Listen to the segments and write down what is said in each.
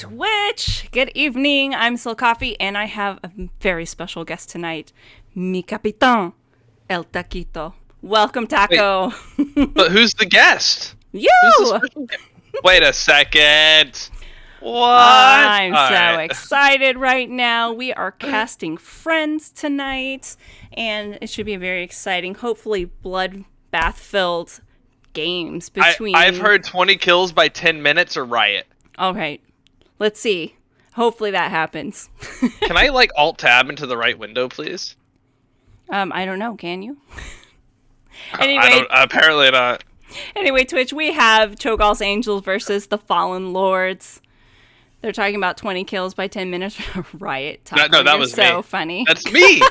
Twitch! Good evening, I'm Sil Coffee, and I have a very special guest tonight, mi capitán, el Taquito. Welcome, Wait, Taco. but who's the guest? You! Who's the special guest? Wait a second. What? I'm All so right. excited right now. We are casting Friends tonight, and it should be a very exciting, hopefully bloodbath-filled games between... I've heard 20 kills by 10 minutes or riot. All right, let's see. Hopefully that happens. Can I like alt tab into the right window, please? I don't know. Can you? I Anyway, don't. Apparently not. anyway, Twitch, we have Cho'gall's Angels versus the Fallen Lords. They're talking about 20 kills by 10 minutes. Riot. Taco, No, that you're was so me. funny. That's me.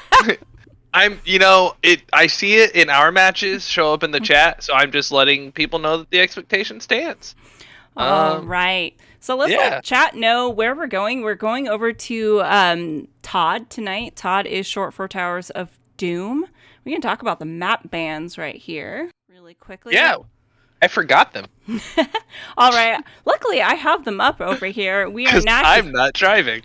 I see it in our matches show up in the chat, so I'm just letting people know that the expectation stands. All right. So let's yeah. let chat know where we're going. We're going over to Todd tonight. Todd is short for Towers of Doom. We can talk about the map bans right here really quickly. Yeah, I forgot them. All right. Luckily, I have them up over here. We are 'Cause not. I'm not driving.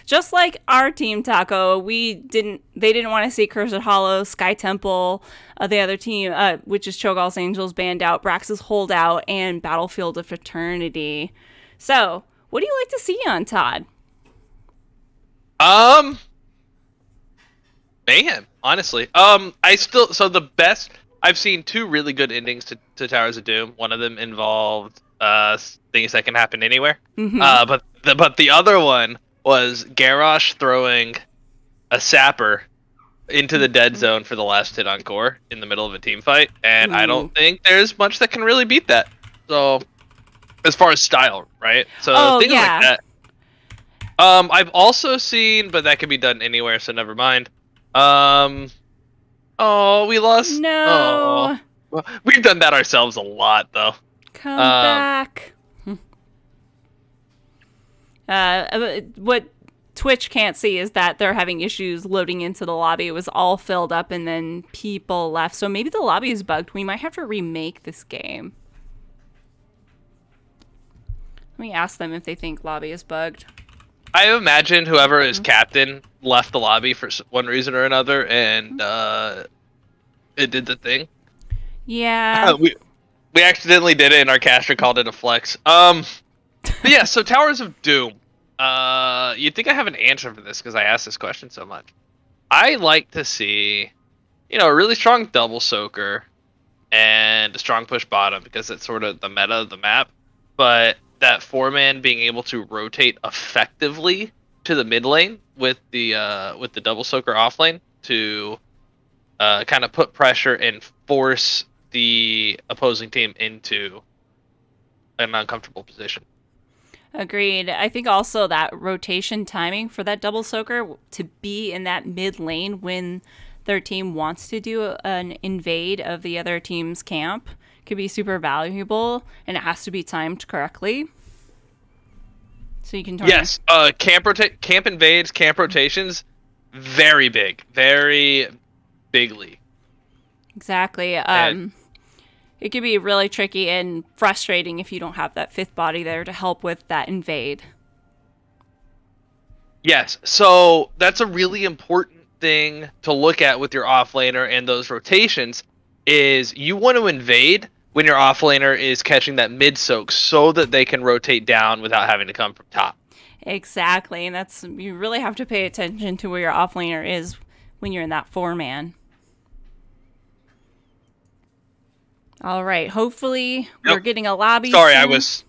Just like our team, Taco, they didn't want to see Cursed Hollow, Sky Temple, the other team, which is Cho'Gall's Angels, banned out, Brax's Holdout, and Battlefield of Fraternity. So, what do you like to see on Todd? Man, honestly, the best I've seen two really good endings to Towers of Doom. One of them involved things that can happen anywhere. Mm-hmm. But the other one was Garrosh throwing a sapper into the dead zone for the last hit on core in the middle of a team fight, and I don't think there's much that can really beat that. So, as far as style, right? So things like that. I've also seen, but that can be done anywhere, so never mind. Oh, we lost. No. Oh. Well, we've done that ourselves a lot, though. Come back. What Twitch can't see is that they're having issues loading into the lobby. It was all filled up and then people left. So maybe the lobby is bugged. We might have to remake this game. Let me ask them if they think lobby is bugged. I imagine whoever is captain left the lobby for one reason or another, and it did the thing. Yeah. we accidentally did it, and our caster called it a flex. But yeah, so Towers of Doom. You'd think I have an answer for this because I asked this question so much. I like to see, a really strong double soaker and a strong push bottom because it's sort of the meta of the map. But that 4-man being able to rotate effectively to the mid lane with the double soaker off lane to kind of put pressure and force the opposing team into an uncomfortable position. Agreed. I think also that rotation timing for that double soaker to be in that mid lane when their team wants to do an invade of the other team's camp could be super valuable, and it has to be timed correctly. So you can turn. Yes, camp invades, camp rotations, very big, very bigly. Exactly. It could be really tricky and frustrating if you don't have that fifth body there to help with that invade. Yes, so that's a really important thing to look at with your offlaner and those rotations is you want to invade when your offlaner is catching that mid soak so that they can rotate down without having to come from top. Exactly, and you really have to pay attention to where your offlaner is when you're in that 4-man. All right, hopefully we're getting a lobby. Sorry, soon.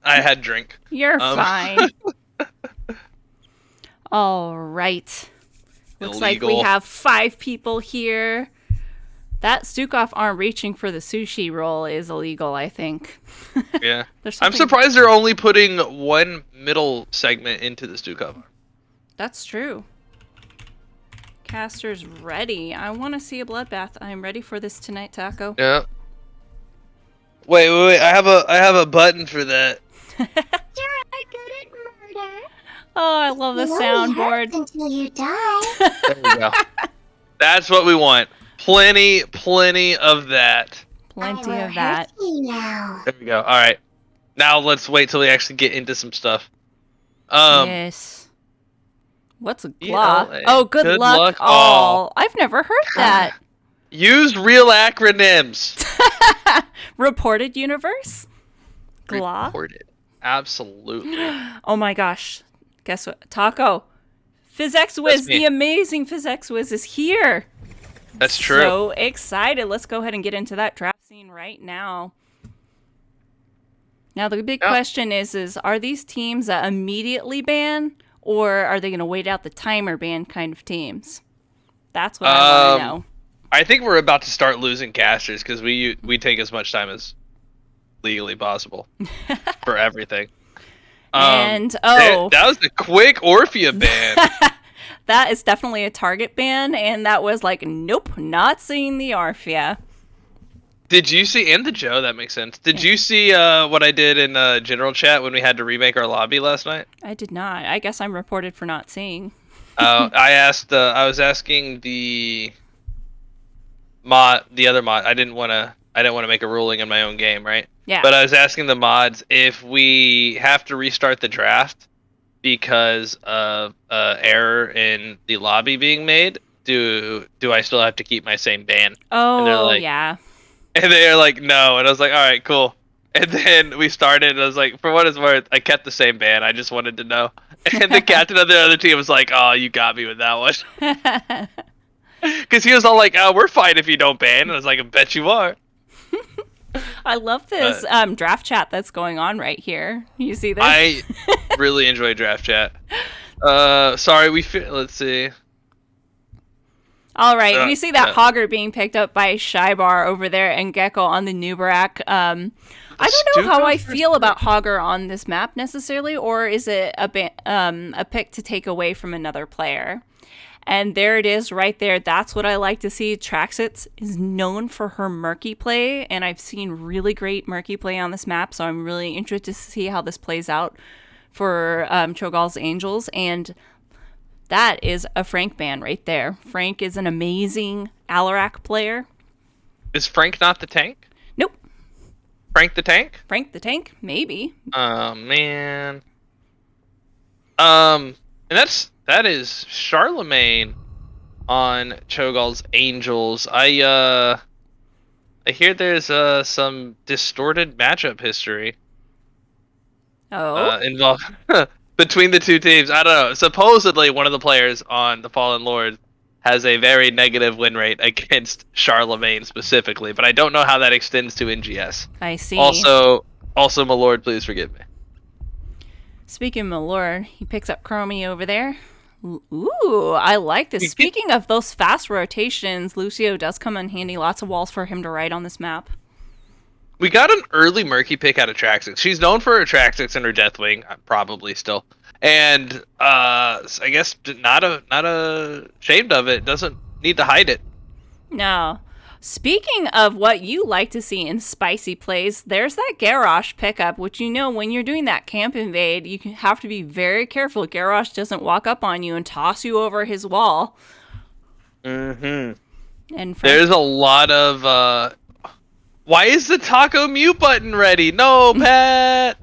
I had drink. You're fine. All right. Looks like we have 5 people here. That Stukov arm reaching for the sushi roll is illegal, I think. Yeah. I'm surprised they're only putting one middle segment into the Stukov arm. That's true. Caster's ready. I want to see a bloodbath. I'm ready for this tonight, Taco. Yeah. Wait. I have a button for that. You're good at murder. Oh, I love the soundboard. Until you die. There we go. That's what we want. Plenty of that. Plenty of that. Now. There we go. All right. Now let's wait till we actually get into some stuff. Um, Yes. What's a glah? ELA. Oh, good luck all. I've never heard that. Use real acronyms. Reported universe? Glah? Reported. Absolutely. Oh my gosh. Guess what? Taco. PhysX Wiz, That's me. the amazing PhysX Wiz is here. That's true. So excited. Let's go ahead and get into that draft scene right now. Now the big question is are these teams that immediately ban, or are they going to wait out the timer ban kind of teams? That's what I want to know. I think we're about to start losing casters because we take as much time as legally possible for everything. And that was a quick Orphea ban. That is definitely a target ban, and that was like, nope, not seeing the Orphea. Did you see, and the Joe, that makes sense. Did you see what I did in general chat when we had to remake our lobby last night? I did not. I guess I'm reported for not seeing. I was asking the other mod. I didn't want to make a ruling in my own game, right? Yeah. But I was asking the mods if we have to restart the draft because of error in the lobby being made. Do I still have to keep my same ban? Oh, yeah. And they're like, no. And I was like, all right, cool. And then we started, and I was like, for what it's worth, I kept the same ban. I just wanted to know. And the captain of the other team was like, oh, you got me with that one. Because he was all like, oh, we're fine if you don't ban. And I was like, I bet you are. I love this draft chat that's going on right here. You see this? I really enjoy draft chat. Sorry, let's see. All right, we see that Hogger being picked up by Shybar over there and Gecko on the Nubarak. I don't know how I feel about Hogger on this map necessarily, or is it a pick to take away from another player? And there it is right there. That's what I like to see. Traxxas is known for her murky play, and I've seen really great murky play on this map, so I'm really interested to see how this plays out for Cho'Gall's Angels. And that is a Frank ban right there. Frank is an amazing Alarak player. Is Frank not the tank? Nope. Frank the tank? Frank the tank? Maybe. Oh, man. And that is Charlemagne on Cho'Gall's Angels. I hear there's some distorted matchup history. Oh. Involved between the two teams. I don't know. Supposedly, one of the players on the Fallen Lord has a very negative win rate against Charlemagne specifically, but I don't know how that extends to NGS. I see. Also, my lord, please forgive me. Speaking of my lord, he picks up Chromie over there. Ooh, I like this. Speaking of those fast rotations, Lucio does come in handy. Lots of walls for him to ride on this map. We got an early Murky pick out of Traxxas. She's known for her Traxxas and her Deathwing, probably still. And I guess not ashamed of it. Doesn't need to hide it. No. Speaking of what you like to see in spicy plays, there's that Garrosh pickup, which when you're doing that camp invade, you have to be very careful Garrosh doesn't walk up on you and toss you over his wall. Mm-hmm. And there's a lot of why is the taco mute button ready? No, Pat.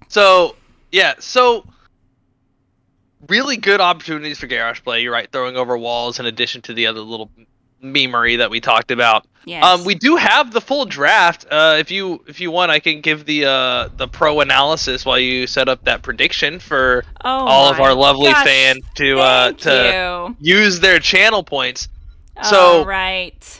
So really good opportunities for Garrosh play. You're right, throwing over walls in addition to the other little memery that we talked about. Yes. We do have the full draft. If you want, I can give the pro analysis while you set up that prediction for all of our lovely fans to use their channel points. So right.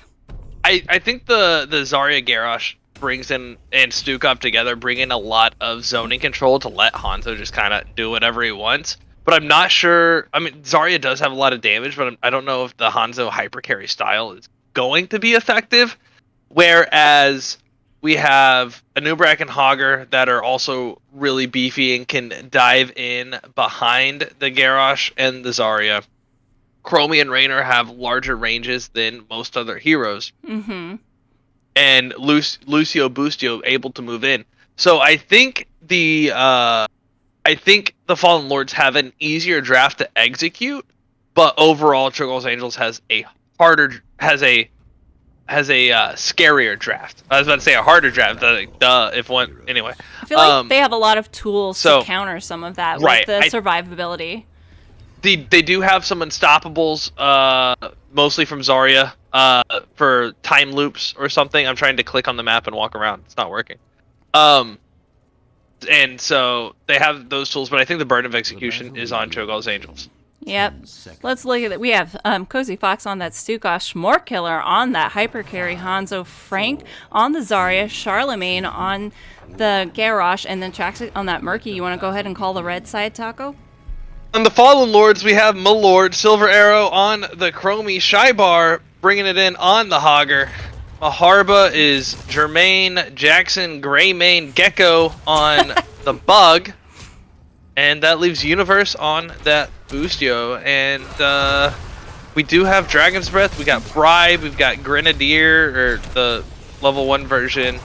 I think the Zarya Garrosh brings in and Stukov together bring in a lot of zoning control to let Hanzo just kind of do whatever he wants. But I'm not sure. I mean, Zarya does have a lot of damage, but I don't know if the Hanzo hypercarry style is going to be effective. Whereas we have Anubrak and Hogger that are also really beefy and can dive in behind the Garrosh and the Zarya. Chromie and Raynor have larger ranges than most other heroes. Mm-hmm. And Lucio Boostio able to move in. So I think the Fallen Lords have an easier draft to execute, but overall Cho'Gall's Angels has scarier draft. I was about to say a harder draft. If one anyway. I feel like they have a lot of tools to so- counter some of that Right, with the survivability. They do have some unstoppables, mostly from Zarya, for time loops or something. I'm trying to click on the map and walk around. It's not working. And so they have those tools, but I think the burden of execution is on Cho'Gall's Angels. Yep. Let's look at it. We have Cozy Fox on that Stukov, Schmork Killer on that Hyper Carry, Hanzo, Frank on the Zarya, Charlemagne on the Garrosh, and then Traxxas on that Murky. You want to go ahead and call the red side, Taco? On the Fallen Lords, we have Malord, Silver Arrow on the Chromie, Shybar bringing it in on the Hogger. Maharba is Jermaine, Jackson, Greymane, Gecko on the Bug. And that leaves Universe on that Boostio. And we do have Dragon's Breath, we got Bribe, we've got Grenadier, or the level 1 version.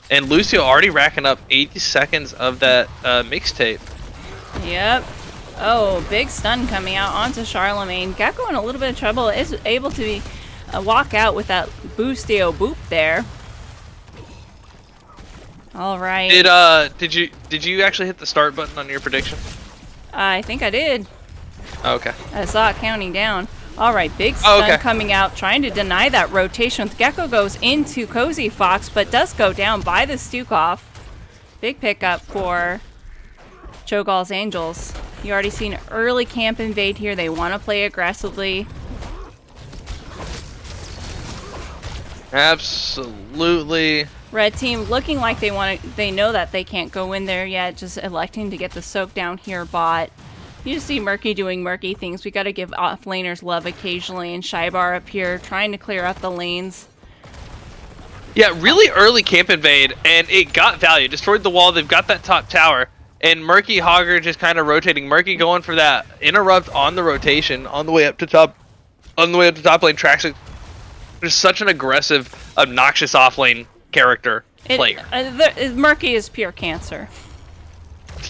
And Lucio already racking up 80 seconds of that mixtape. Yep. Oh, big stun coming out onto Charlemagne. Gecko in a little bit of trouble, is able to walk out with that Boostio boop there. All right. Did you actually hit the start button on your prediction? I think I did. Oh, okay. I saw it counting down. All right, big stun coming out, trying to deny that rotation. Gecko goes into Cozy Fox, but does go down by the Stukov. Big pickup for Cho'Gall's Angels. You already seen early camp invade here. They want to play aggressively. Absolutely. Red team looking like they know that they can't go in there yet, just electing to get the soak down here bot. You just see Murky doing Murky things. We got to give offlaners love occasionally, and Shybar up here trying to clear out the lanes. Yeah, really early camp invade, and it got value. Destroyed the wall. They've got that top tower, and Murky Hogger just kind of rotating. Murky going for that interrupt on the rotation on the way up to top, lane. Traxxas is such an aggressive, obnoxious offlane character player. Murky is pure cancer.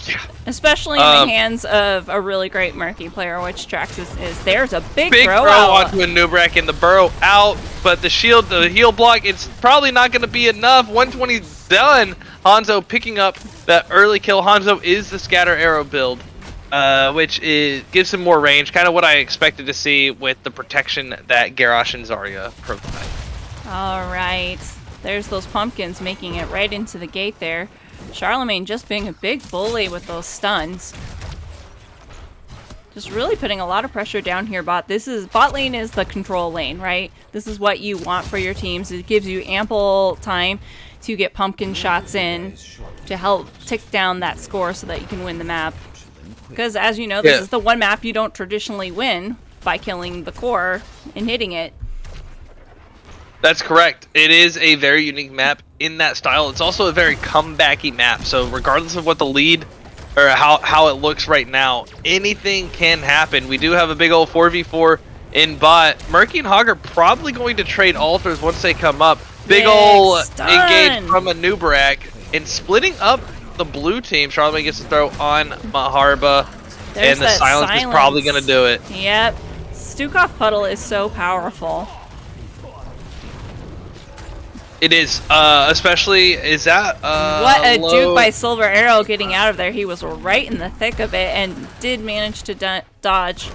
Yeah. Especially in the hands of a really great Murky player, which Traxxas is. There's a big throw out onto a Nubrak and the burrow out, but the heal block, it's probably not going to be enough. 120's done. Hanzo picking up that early kill. Hanzo is the scatter arrow build, which gives him more range. Kind of what I expected to see with the protection that Garrosh and Zarya provide. All right. There's those pumpkins making it right into the gate there. Charlemagne just being a big bully with those stuns. Just really putting a lot of pressure down here, bot. Bot lane is the control lane, right? This is what you want for your teams. It gives you ample time to get pumpkin shots in to help tick down that score so that you can win the map. Because as you know, this is the one map you don't traditionally win by killing the core and hitting it. That's correct. It is a very unique map in that style. It's also a very comebacky map. So regardless of what the lead or how it looks right now, anything can happen. We do have a big old 4v4 in bot. Murky and Hogger probably going to trade altars once they come up. Big ol' engage from a Nubrak and splitting up the blue team. Charlemagne gets to throw on Maharba, and the silence is probably going to do it. Yep. Stukov Puddle is so powerful. It is, especially, is that, what a duke by Silver Arrow getting out of there. He was right in the thick of it and did manage to dodge.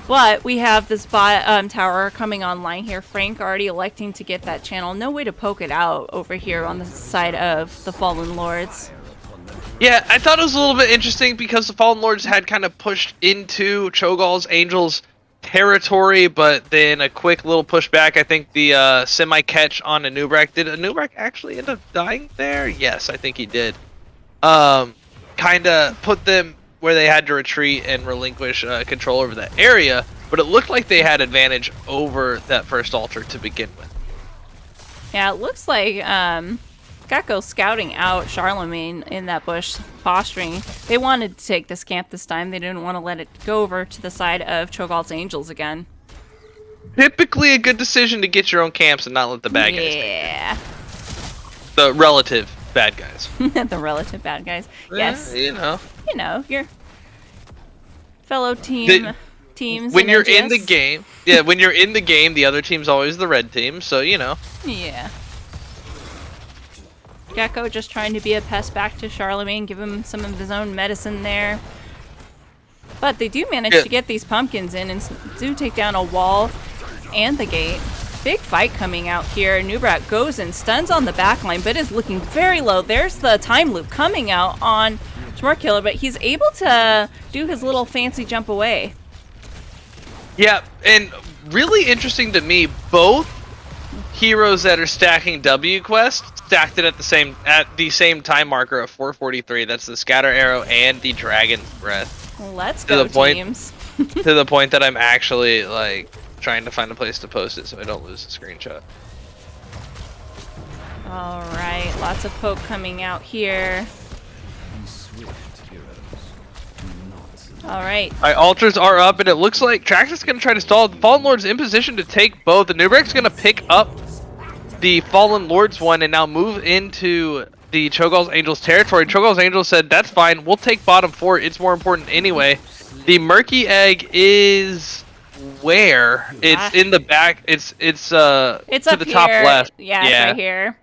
But we have this bot tower coming online here. Frank already electing to get that channel. No way to poke it out over here on the side of the Fallen Lords. Yeah, I thought it was a little bit interesting because the Fallen Lords had kind of pushed into Cho'Gall's Angels territory, but then a quick little pushback. I think the semi-catch on Anubrak. Did Anubrak actually end up dying there? Yes, I think he did. Kind of put them where they had to retreat and relinquish control over that area, but it looked like they had advantage over that first altar to begin with. Yeah, it looks like Gecko scouting out Charlemagne in that bush, posturing. They wanted to take this camp this time. They didn't want to let it go over to the side of Cho'Gall's Angels again. Typically a good decision to get your own camps and not let the bad guys take the relative bad guys. The relative bad guys. Yes. You know, your fellow team teams. when in you're in the NGS. game, yeah, when you're in the game, the other team's always the red team. So you know. Yeah. Gecko just trying to be a pest back to Charlemagne, give him some of his own medicine there. But they do manage to get these pumpkins in and do take down a wall and the gate. Big fight coming out here. Nubrak goes and stuns on the back line, but is looking very low. There's the time loop coming out on Smart Killer, but he's able to do his little fancy jump away. Yeah, and really interesting to me, both heroes that are stacking W quest stacked it at the same time marker of 443. That's the Scatter Arrow and the Dragon's Breath. Let's go, teams. To the point that I'm actually like trying to find a place to post it so I don't lose the screenshot. All right, lots of poke coming out here. All right. All right, altars are up, and it looks like Trax is going to try to stall. The Fallen Lord's in position to take both. The Nubrek's going to pick up the Fallen Lord's one and now move into the Cho'Gall's Angels territory. Cho'Gall's Angels said, that's fine, we'll take bottom 4, it's more important anyway. The Murky Egg is where? It's in the back, it's to up the top here. left. Yeah, it's right here.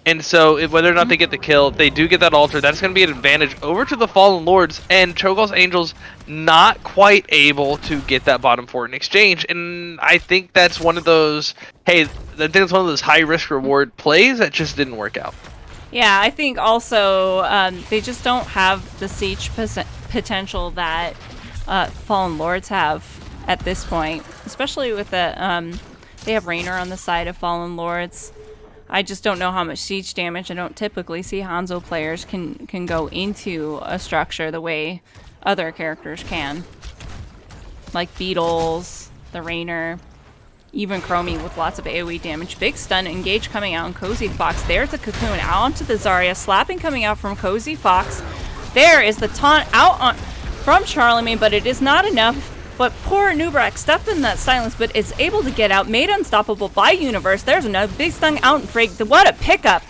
And so, whether or not they get the kill, they do get that altar. That's going to be an advantage over to the Fallen Lords, and Cho'Gall's Angels not quite able to get that bottom 4 in exchange. And I think that's one of those, I think it's one of those high risk reward plays that just didn't work out. Yeah, I think also they just don't have the siege potential that Fallen Lords have at this point, especially with the they have Raynor on the side of Fallen Lords. I just don't know how much siege damage. I don't typically see Hanzo players can go into a structure the way other characters can. Like Beetles, the Raynor, even Chromie with lots of AoE damage. Big stun engage coming out on Cozy Fox. There's the Cocoon out onto the Zarya. Slapping coming out from Cozy Fox. There is the taunt out from Charlemagne, but it is not enough. But poor Nubrak stepped in that silence, but is able to get out, made unstoppable by Universe. There's another big stun out and Frag. What a pickup!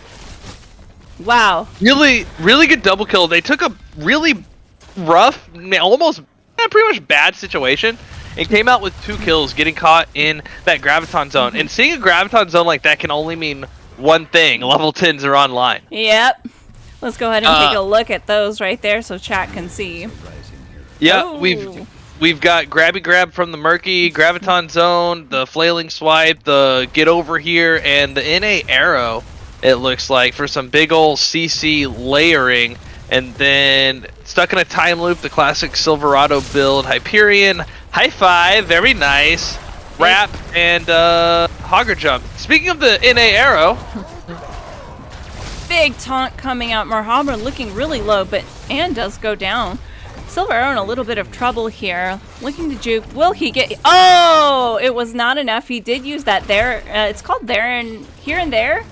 Wow. Really, really good double kill. They took a really rough, almost pretty much bad situation, and came out with 2 kills, getting caught in that Graviton zone. And seeing a Graviton zone like that can only mean one thing: level 10s are online. Yep. Let's go ahead and take a look at those right there so chat can see. Yeah, Ooh. We've got Grabby Grab from the Murky, Graviton Zone, the Flailing Swipe, the Get Over Here, and the NA Arrow, it looks like, for some big ol' CC layering. And then, stuck in a time loop, the classic Silverado build, Hyperion, High Five, very nice, Wrap, and Hogger Jump. Speaking of the NA Arrow... Big taunt coming out. Marhammer looking really low, but Anne does go down. Silver Arrow in a little bit of trouble here. Looking to juke. Will he get... Oh! It was not enough. He did use that there. It's called there and here and there.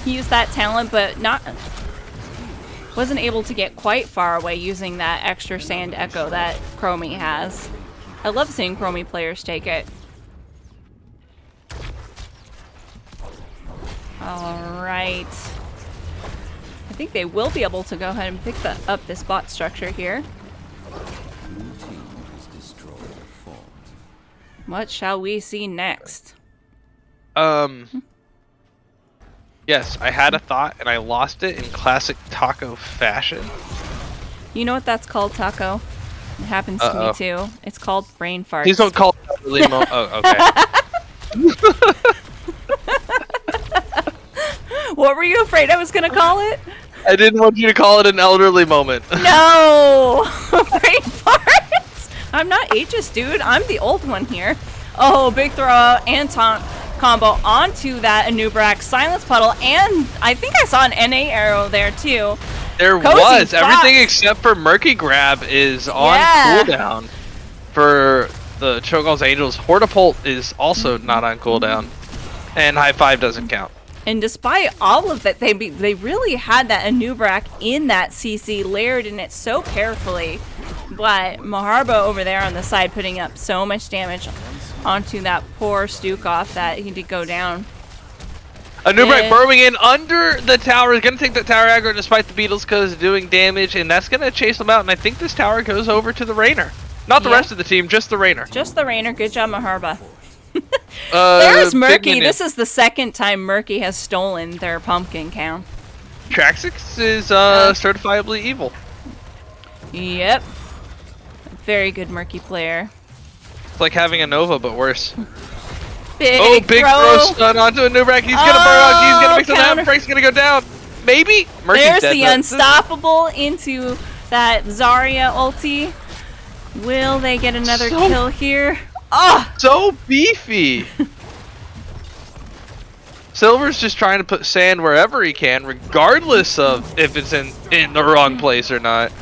He used that talent, but wasn't able to get quite far away using that extra sand echo that Chromie has. I love seeing Chromie players take it. Alright. I think they will be able to go ahead and pick up this bot structure here. What shall we see next? Yes, I had a thought and I lost it in classic Taco fashion. You know what that's called, Taco? It happens to me too. It's called brain farts. Please don't call it elderly Oh, okay. What were you afraid I was gonna call it? I didn't want you to call it an elderly moment. No! Brain farts! I'm not ageist, dude. I'm the old one here. Oh, big throw out and taunt combo onto that Anubrak Silence Puddle, and I think I saw an NA arrow there too. There Cozy was. Fox. Everything except for Murky Grab is on cooldown for the Cho'Gall's Angels. Hortapult is also not on cooldown. And High Five doesn't count. And despite all of that, they really had that Anubrak in that CC, layered in it so carefully. But Maharba over there on the side putting up so much damage onto that poor Stukov that he did go down. Anubrak burrowing in under the tower is going to take that tower aggro despite the Beetles because doing damage, and that's going to chase them out. And I think this tower goes over to the Raynor. Not the Yeah. rest of the team, just the Rainer. Just the Rainer. Good job, Maharba. There's There's Murky. This is the second time Murky has stolen their pumpkin count. Traxxas is certifiably evil. Yep. Very good Murky player. It's like having a Nova, but worse. Big Big throw. throw stun onto a Nubrak. He's gonna burn on. He's gonna mix it counter. up. Frank's gonna go down. Maybe. Murky's There's dead, the though. unstoppable into that Zarya ulti. Will they get another So- kill here? Oh! So beefy. Silver's just trying to put sand wherever he can, regardless of if it's in the wrong place or not.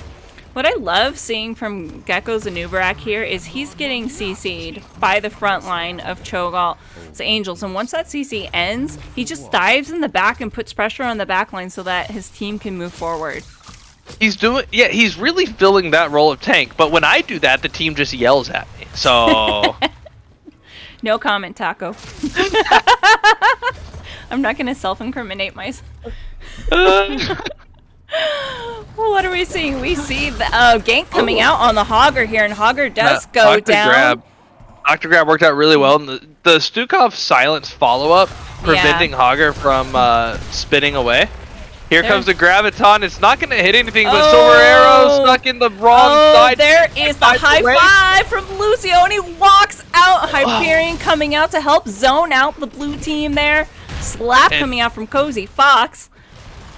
What I love seeing from Gecko's Anubarak here is he's getting CC'd by the front line of Cho'Gall's Angels. And once that CC ends, he just dives in the back and puts pressure on the back line so that his team can move forward. He's really filling that role of tank. But when I do that, the team just yells at me. So No comment, Taco. I'm not going to self-incriminate myself. What are we seeing? We see the gank coming out on the Hogger here, and Hogger does go down. Octograb worked out really well, and the Stukov silence follow-up preventing Hogger from spinning away. Here comes the Graviton. It's not going to hit anything, but Silver Arrow stuck in the wrong side. There is the high five from Lucio, and he walks out. Hyperion coming out to help zone out the blue team there. Slap coming out from Cozy Fox.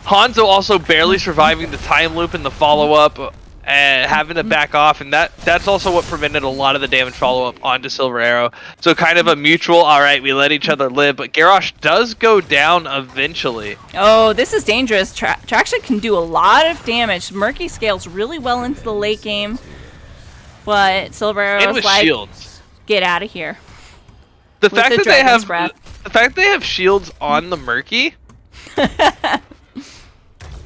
Hanzo also barely surviving the time loop and the follow-up and having to back off, and that's also what prevented a lot of the damage follow-up onto Silver Arrow. So kind of a mutual, alright, we let each other live, but Garrosh does go down eventually. Oh, this is dangerous. Traction can do a lot of damage. Murky scales really well into the late game, but Silver Arrow's like, shields. Get out of here. The fact that breath. the fact they have shields on the Murky. Hang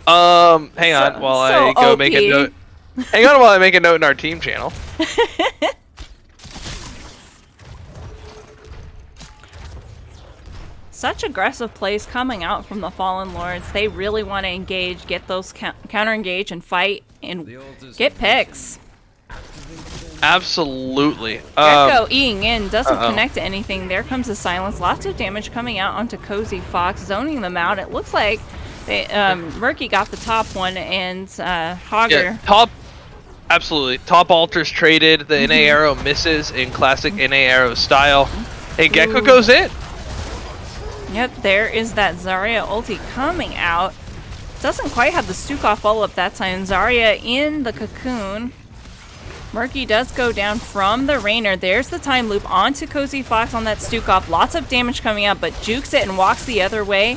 on while I go OP. make a note. Hang on while I make a note in our team channel. Such aggressive plays coming out from the Fallen Lords. They really want to engage, get those counter-engage and fight, and get picks. Absolutely. Gecko eating in, doesn't connect to anything. There comes the silence. Lots of damage coming out onto Cozy Fox, zoning them out. It looks like they, Murky got the top one, and Hogger. Yeah, absolutely. Top altars traded. The NA arrow misses in classic NA arrow style. Hey, Gecko goes in. Yep, there is that Zarya ulti coming out. Doesn't quite have the Stukov follow-up that time. Zarya in the cocoon. Murky does go down from the Rainer. There's the time loop onto Cozy Fox on that Stukov. Lots of damage coming out, but jukes it and walks the other way.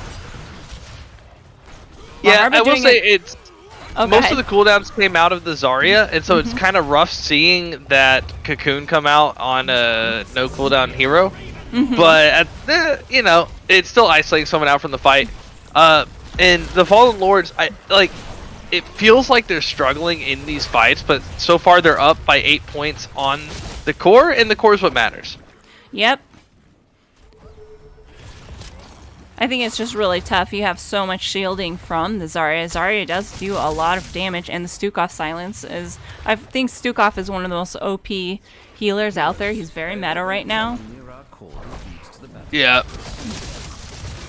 Yeah, Maharba I will doing say it- it's Oh, go most ahead. of the cooldowns came out of the Zarya, and so it's kind of rough seeing that cocoon come out on a no cooldown hero. But you know, it's still isolating someone out from the fight. And the Fallen Lords, it feels like they're struggling in these fights, but so far they're up by 8 points on the core, and the core is what matters. Yep. I think it's just really tough. You have so much shielding from the Zarya. Zarya does do a lot of damage, and the Stukov silence is... I think Stukov is one of the most OP healers out there. He's very meta right now. Yeah.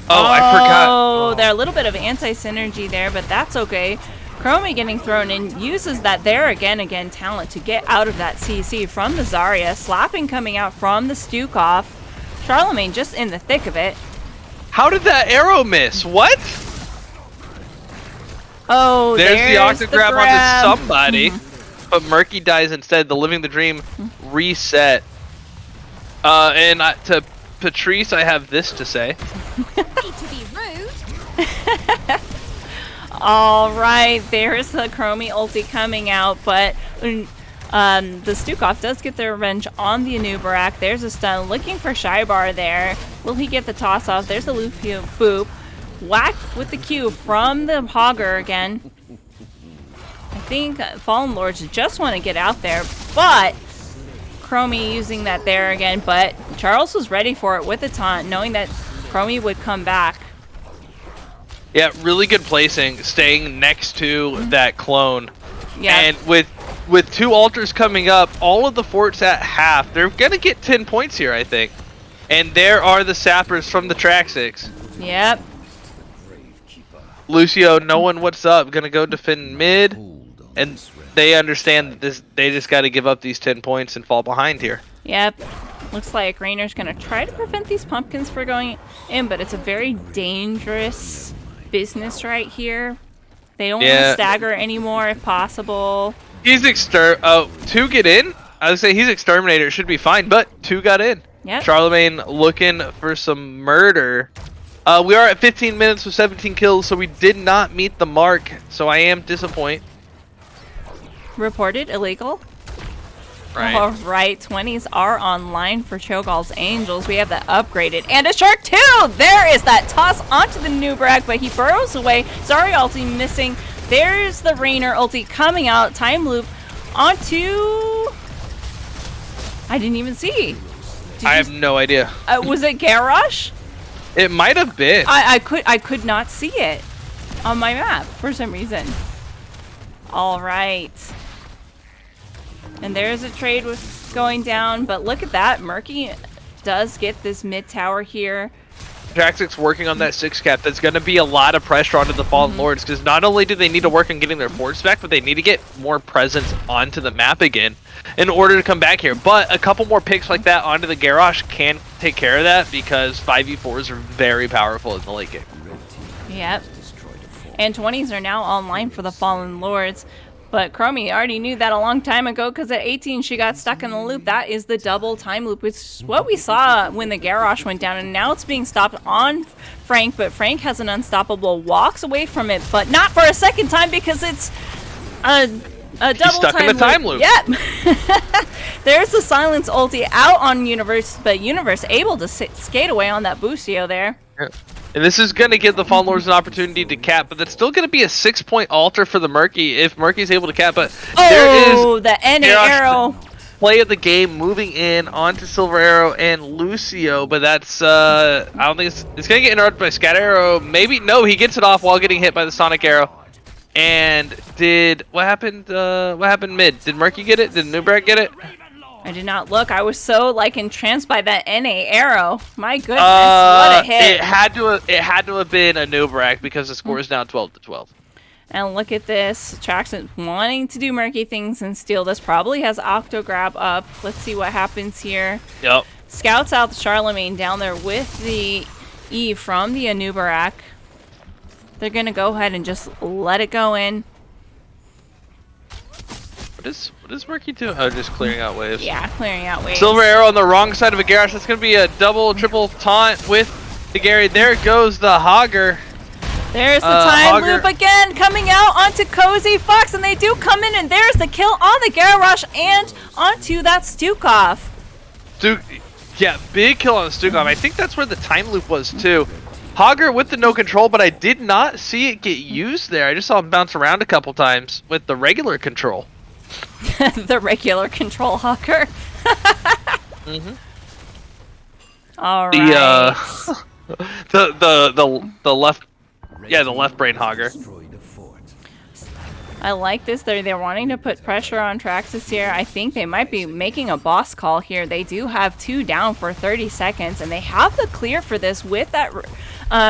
Oh, I forgot. Oh, there's a little bit of anti-synergy there, but that's okay. Chromie getting thrown in, uses that there again talent to get out of that CC from the Zarya. Slapping coming out from the Stukov. Charlemagne just in the thick of it. How did that arrow miss? What? Oh, There's the octograb grab. onto somebody, but Murky dies instead. The Living the Dream reset. And to Patrice, I have this to say. To be rude. All right, there's the Chromie ulti coming out, but the Stukov does get their revenge on the Anubarak. There's a stun, looking for Shybar there. Will he get the toss off? There's the Lufio boop. Whack with the Q from the Hogger again. I think Fallen Lords just want to get out there, but Chromie using that there again, but Charles was ready for it with the taunt, knowing that Chromie would come back. Yeah, really good placing, staying next to that clone. Yeah. And with with 2 altars coming up, all of the forts at half, they're gonna get 10 points here, I think. And there are the sappers from the Traxxics. Yep. Lucio knowing what's up, gonna go defend mid, and they understand that this. They just got to give up these 10 points and fall behind here. Yep. Looks like Rainer's gonna try to prevent these pumpkins from going in, but it's a very dangerous business right here. They don't want to stagger anymore if possible. He's to get in. I would say he's exterminator. It should be fine, but 2 got in. Yep. Charlemagne looking for some murder. We are at 15 minutes with 17 kills, so we did not meet the mark. So I am disappointed. Reported illegal. Right. All right, 20s are online for Cho'Gall's Angels. We have that upgraded. And a shark too! There is that toss onto the Nubrak, but he burrows away. Sorry, ulti missing. There's the Rainer ulti coming out. Time loop onto... I didn't even see. I have no idea. Was it Garrosh? It might have been. I could not see it on my map for some reason. All right. And there's a trade going down, but look at that. Murky does get this mid tower here. Traxxic's working on that 6 cap. That's going to be a lot of pressure onto the Fallen Lords, because not only do they need to work on getting their forts back, but they need to get more presence onto the map again in order to come back here. But a couple more picks like that onto the Garrosh can take care of that, because 5v4s are very powerful in the late game. Yep. And 20s are now online for the Fallen Lords. But Chromie already knew that a long time ago, because at 18 she got stuck in the loop. That is the double time loop, which is what we saw when the Garrosh went down. And now it's being stopped on Frank, but Frank has an unstoppable, walks away from it, but not for a second time, because it's a double stuck in the time loop. Yep. There's the Silence ulti out on Universe, but Universe able to skate away on that Boostio there. Yeah. And this is going to give the Fallen Lords an opportunity to cap, but that's still going to be a 6-point altar for the Murky if Murky's able to cap. But there is the NA arrow. Play of the game moving in onto Silver Arrow and Lucio, but that's I don't think it's going to get interrupted by Scat Arrow. Maybe no, he gets it off while getting hit by the Sonic Arrow. And what happened? What happened mid? Did Murky get it? Did Nubrak get it? I did not look. I was so like entranced by that NA arrow. My goodness, what a hit! It had to have been a Nubrak, because the score is now 12-12. And look at this. Traxxon wanting to do murky things and steal this. Probably has Octo grab up. Let's see what happens here. Yep. Scouts out the Charlemagne down there with the E from the Anubarak. They're gonna go ahead and just let it go in. What is Murky doing? Oh, just clearing out waves. Yeah, clearing out waves. Silver Arrow on the wrong side of a Garrosh. That's going to be a double, triple taunt with the Gary. There goes the Hogger. There's the time loop again, coming out onto Cozy Fox, and they do come in, and there's the kill on the Garrosh and onto that Stukov. Yeah, big kill on the Stukov. I think that's where the time loop was too. Hogger with the no control, but I did not see it get used there. I just saw him bounce around a couple times with the regular control. The regular control Hawker. All right. The left, yeah, the left brain Hogger. I like this. They're wanting to put pressure on Traxxas here. I think they might be making a boss call here. They do have 2 down for 30 seconds, and they have the clear for this with that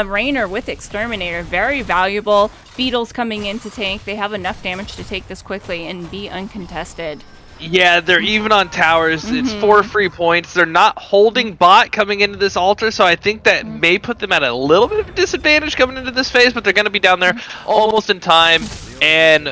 Rainer with Exterminator. Very valuable. Beetles coming in to tank. They have enough damage to take this quickly and be uncontested. Yeah, they're even on towers. It's 4 free points. They're not holding bot coming into this altar, so I think that may put them at a little bit of a disadvantage coming into this phase, but they're going to be down there almost in time. And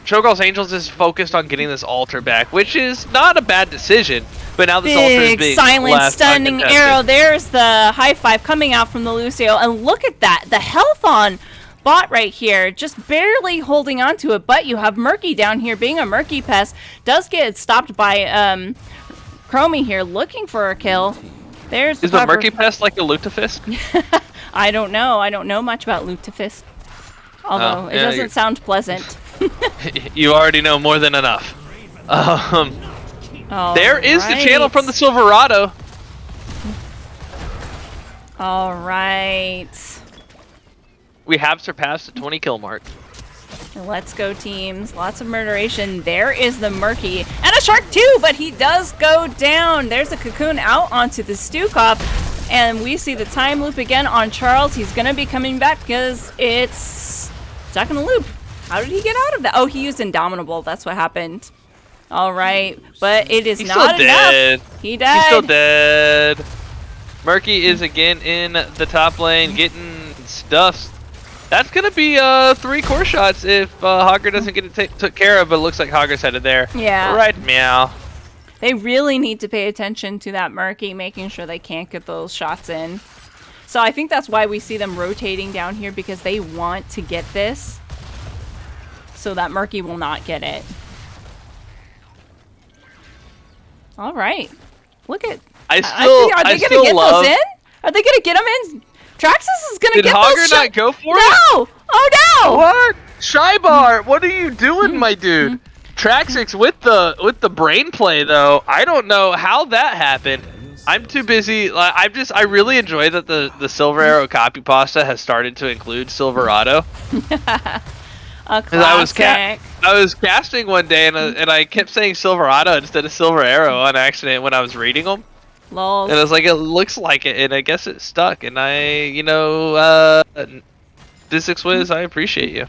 Cho'Gall's Angels is focused on getting this altar back, which is not a bad decision. But now this altar is being silent, stunning arrow. There's the high five coming out from the Lucio, and look at that. The health on bot right here, just barely holding on to it, but you have Murky down here being a Murky pest. Does get stopped by Chromie here looking for a kill. There's Is the Murky pest like a Lutefisk? I don't know. I don't know much about Lutefisk. Although it doesn't sound pleasant. You already know more than enough. There is the channel from the Silverado. All right. We have surpassed the 20 kill mark. Let's go, teams. Lots of murderation. There is the Murky. And a shark, too, but he does go down. There's a cocoon out onto the Stukov. And we see the time loop again on Charles. He's going to be coming back because it's stuck in a loop. How did he get out of that? Oh, he used Indomitable. That's what happened. All right. But it is He's not still enough. dead. He died. He's still dead. Murky is again in the top lane getting stuffed. That's going to be 3 core shots if Hogger doesn't get it took care of, but it looks like Hogger's headed there. Yeah. Right, meow. They really need to pay attention to that Murky, making sure they can't get those shots in. So I think that's why we see them rotating down here, because they want to get this so that Murky will not get it. All right. Look at... Are they going to get those in? Are they going to get them in? Traxxas is going to get those Did Hogger not go for it? No! Oh, no! What? Shybar, what are you doing, my dude? Traxxas with the brain play though. I don't know how that happened. I'm too busy. I really enjoy that the Silver Arrow copy pasta has started to include Silverado. A classic. I was casting one day and I kept saying Silverado instead of Silver Arrow on accident when I was reading them. Lol. And I was like, it looks like it, and I guess it stuck. And Physics Wiz, I appreciate you.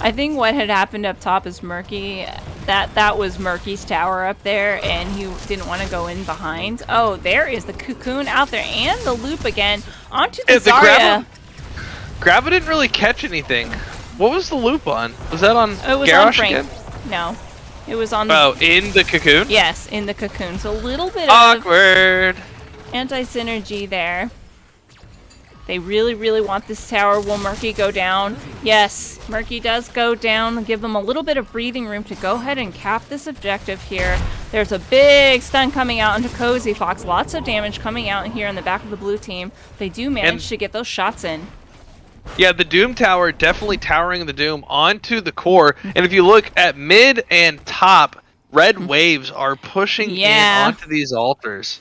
I think what had happened up top is Murky. That was Murky's tower up there, and he didn't want to go in behind. Oh, there is the cocoon out there, and the loop again onto the Zarya. Grava didn't really catch anything. What was the loop on? Was that on It was Garrosh on Frank. again? No. It was on Oh, in the cocoon? Yes, in the cocoon. So a little bit Awkward. of anti-synergy there. They really, really want this tower. Will Murky go down? Yes, Murky does go down. Give them a little bit of breathing room to go ahead and cap this objective here. There's a big stun coming out into Cozy Fox. Lots of damage coming out here in the back of the blue team. They do manage to get those shots in. Yeah, the Doom Tower definitely towering the Doom onto the core. And if you look at mid and top, red waves are pushing in onto these altars.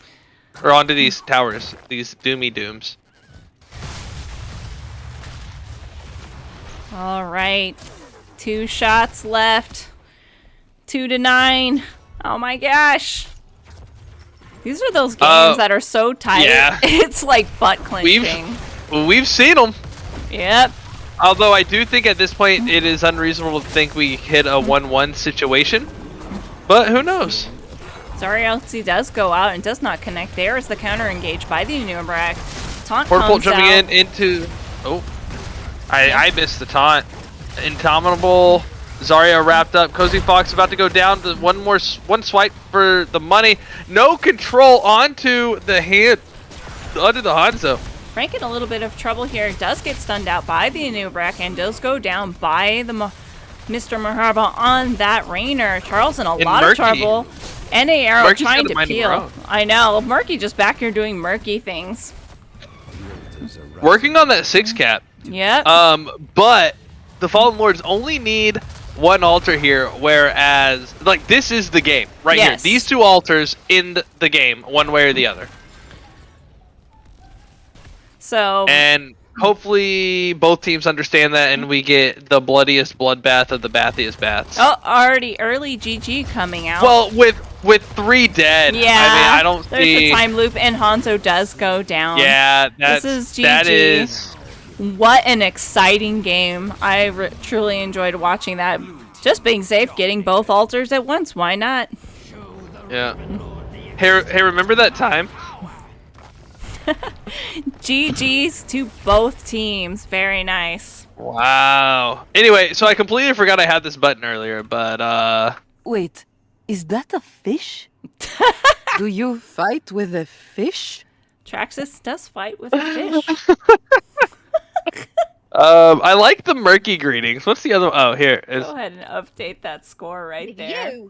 Or onto these towers, these Doomy Dooms. All right, 2 shots left. 2 to 9. Oh my gosh. These are those games that are so tight. Yeah. It's like butt clenching. We've seen them. Yep. Although I do think at this point it is unreasonable to think we hit a 1-1 situation. But who knows? Zarya does go out and does not connect. There is the counter engage by the Unibrak. Taunt Portable comes jumping out. into... Oh. I missed the taunt. Indomitable. Zarya wrapped up. Cozy Fox about to go down. One swipe for the money. No control onto the Hanzo. Frank in a little bit of trouble here. Does get stunned out by the Anubrak and does go down by the Mr. Mahaba on that Rainer. Charles in a lot of trouble. And a arrow Murky's trying gotta to mind him peel. wrong. I know. Murky just back here doing Murky things. Working on that 6 cap. Yep. But the Fallen Lords only need 1 altar here, whereas like this is the game right here. These 2 altars in the game, one way or the other. So and hopefully both teams understand that, and we get the bloodiest bloodbath of the bathiest baths. Oh, already early GG coming out. Well, with 3 dead. Yeah. I mean, I don't There's see. the time loop, and Hanzo does go down. Yeah, this is GG. that is. What an exciting game. I truly enjoyed watching that. Just being safe, getting both altars at once. Why not? Yeah. Hey, remember that time? GG's to both teams. Very nice. Wow. Anyway, so I completely forgot I had this button earlier, but Wait, is that a fish? Do you fight with a fish? Traxxas does fight with a fish. I like the murky greetings. What's the other one? Oh, here. Go ahead and update that score right there.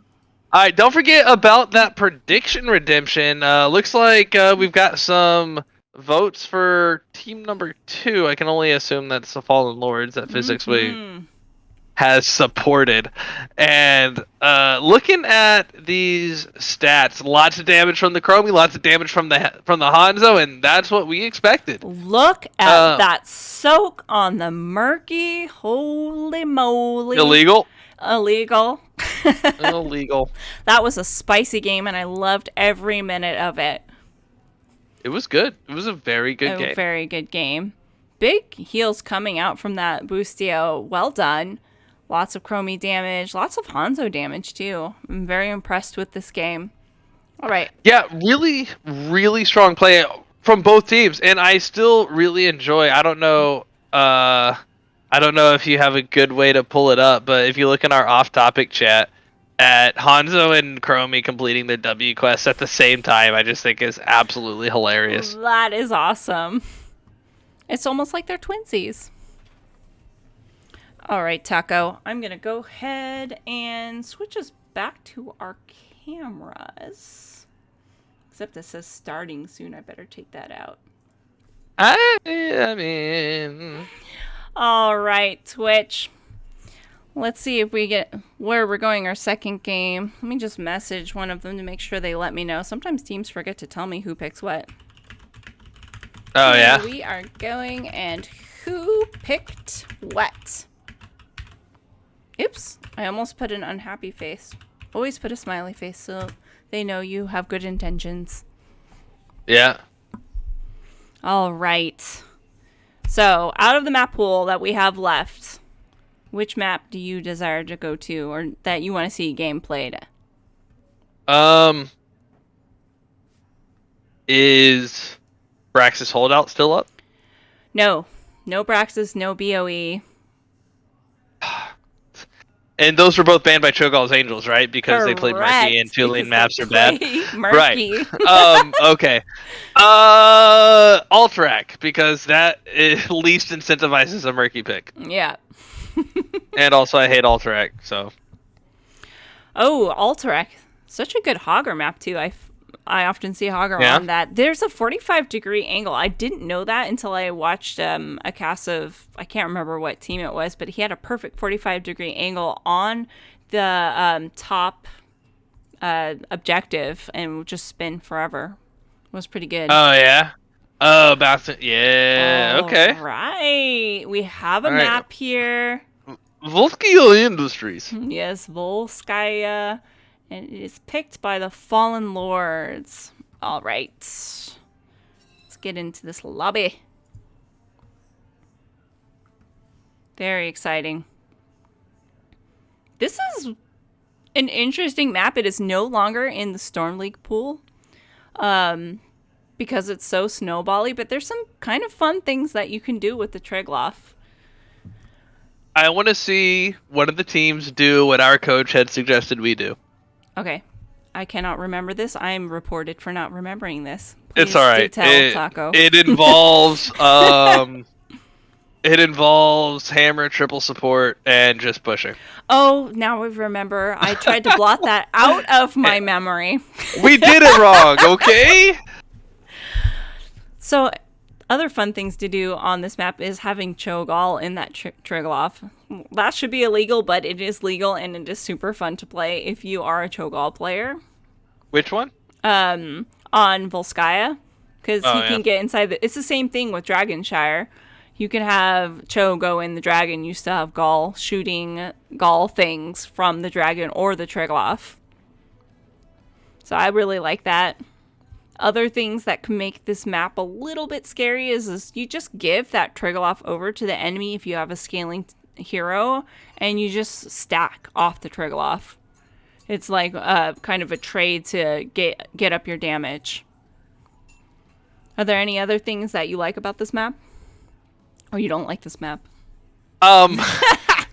Alright, don't forget about that prediction redemption. Looks like we've got some votes for team number 2. I can only assume that's the Fallen Lords that Physics we has supported. And looking at these stats, lots of damage from the Chromie, lots of damage from the Hanzo, and that's what we expected. Look at that soak on the Murky. Holy moly. Illegal. Illegal. Illegal. That was a spicy game, and I loved every minute of it. It was good. It was a very good game. A very good game. Big heals coming out from that Boostio. Well done. Lots of Chromie damage. Lots of Hanzo damage, too. I'm very impressed with this game. All right. Yeah, really, really strong play from both teams. And I still really enjoy, I don't know if you have a good way to pull it up, but if you look in our off-topic chat, at Hanzo and Chromie completing their W quests at the same time, I just think is absolutely hilarious. That is awesome. It's almost like they're twinsies. All right, Taco. I'm going to go ahead and switch us back to our cameras. Except it says starting soon. I better take that out. I mean... All right, Twitch. Let's see if we get where we're going our second game. Let me just message one of them to make sure they let me know. Sometimes teams forget to tell me who picks what. Oh, yeah? Here we are going, and who picked what? Oops, I almost put an unhappy face. Always put a smiley face so they know you have good intentions. Yeah. All right. So, out of the map pool that we have left, which map do you desire to go to, or that you want to see game played? Is Braxis Holdout still up? No. No Braxis, no BOE. And those were both banned by Cho'Gall's Angels, right? Because they played Correct, murky and 2 lane because maps they are bad. play murky. Right. Okay. Alterac, because that least incentivizes a murky pick. Yeah. And also I hate Alterac, so. Oh, Alterac. Such a good Hogger map, too. I often see Hogger on that. There's a 45-degree angle. I didn't know that until I watched a cast of, I can't remember what team it was, but he had a perfect 45-degree angle on the top objective and would just spin forever. It was pretty good. Oh, yeah? Oh, yeah, okay. All right. We have a map here. Volskaya Industries. Yes, Volskaya. And it is picked by the Fallen Lords. All right. Let's get into this lobby. Very exciting. This is an interesting map. It is no longer in the Storm League pool because it's so snowbally, but there's some kind of fun things that you can do with the Triglav. I want to see one of the teams do what our coach had suggested we do. Okay. I cannot remember this. I am reported for not remembering this. Please it's all right. Do tell, Taco. It involves it involves hammer, triple support, and just pushing. Oh, now I remember. I tried to blot that out of my memory. We did it wrong, okay? So, other fun things to do on this map is having Cho'gall in that Triglav. That should be illegal, but it is legal and it is super fun to play if you are a Cho'gall player. Which one? On Volskaya, because he can get inside the... It's the same thing with Dragonshire. You can have Cho go in the dragon. You still have Gall shooting Gall things from the dragon or the Triglav. So I really like that. Other things that can make this map a little bit scary is you just give that Triglav over to the enemy if you have a scaling hero, and you just stack off the Triglav. It's like kind of a trade to get up your damage. Are there any other things that you like about this map? Or you don't like this map?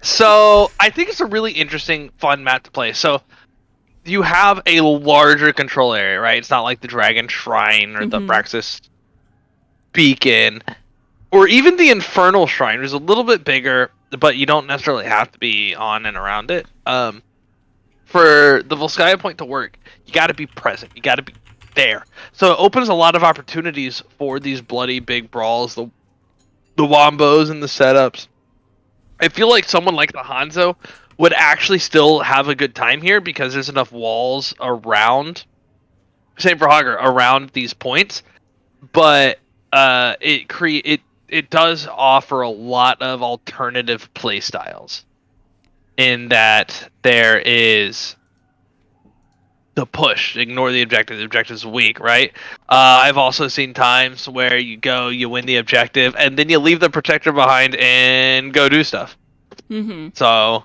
So I think it's a really interesting, fun map to play. So you have a larger control area, right? It's not like the Dragon Shrine or the Praxis Beacon, or even the Infernal Shrine, which is a little bit bigger, but you don't necessarily have to be on and around it. For the Volskaya point to work, you got to be present. You got to be there. So it opens a lot of opportunities for these bloody big brawls, the wombos and the setups. I feel like someone like the Hanzo would actually still have a good time here because there's enough walls around. Same for Hogger around these points, but it does offer a lot of alternative play styles. In that there is the push, ignore the objective. The objective's weak, right? I've also seen times where you win the objective, and then you leave the protector behind and go do stuff. Mm-hmm. So,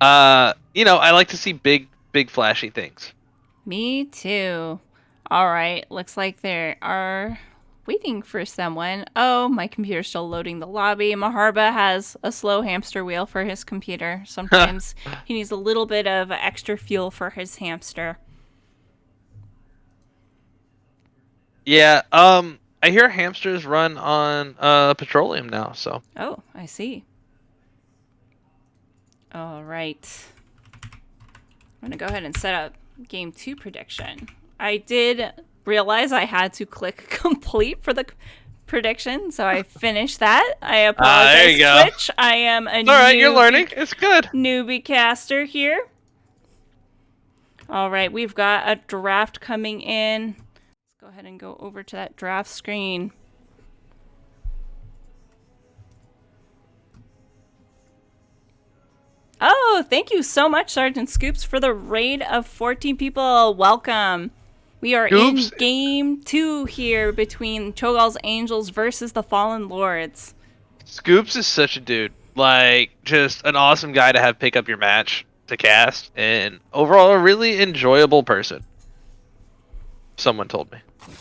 I like to see big, flashy things. Me too. All right, looks like they are waiting for someone. Oh, my computer's still loading the lobby. Maharba has a slow hamster wheel for his computer. Sometimes he needs a little bit of extra fuel for his hamster. Yeah, I hear hamsters run on petroleum now, so. Oh, I see. All right. I'm going to go ahead and set up game 2 prediction. I did realize I had to click complete for the prediction, so I finished that. I apologize, there you go. Twitch. I am a All right, you're learning. It's good. Newbie caster here. All right, we've got a draft coming in. Let's go ahead and go over to that draft screen. Oh, thank you so much, Sergeant Scoops, for the raid of 14 people. Welcome. We are in game 2 here between Cho'gall's Angels versus the Fallen Lords. Scoops is such a dude. Like, just an awesome guy to have pick up your match to cast, and overall a really enjoyable person. Someone told me.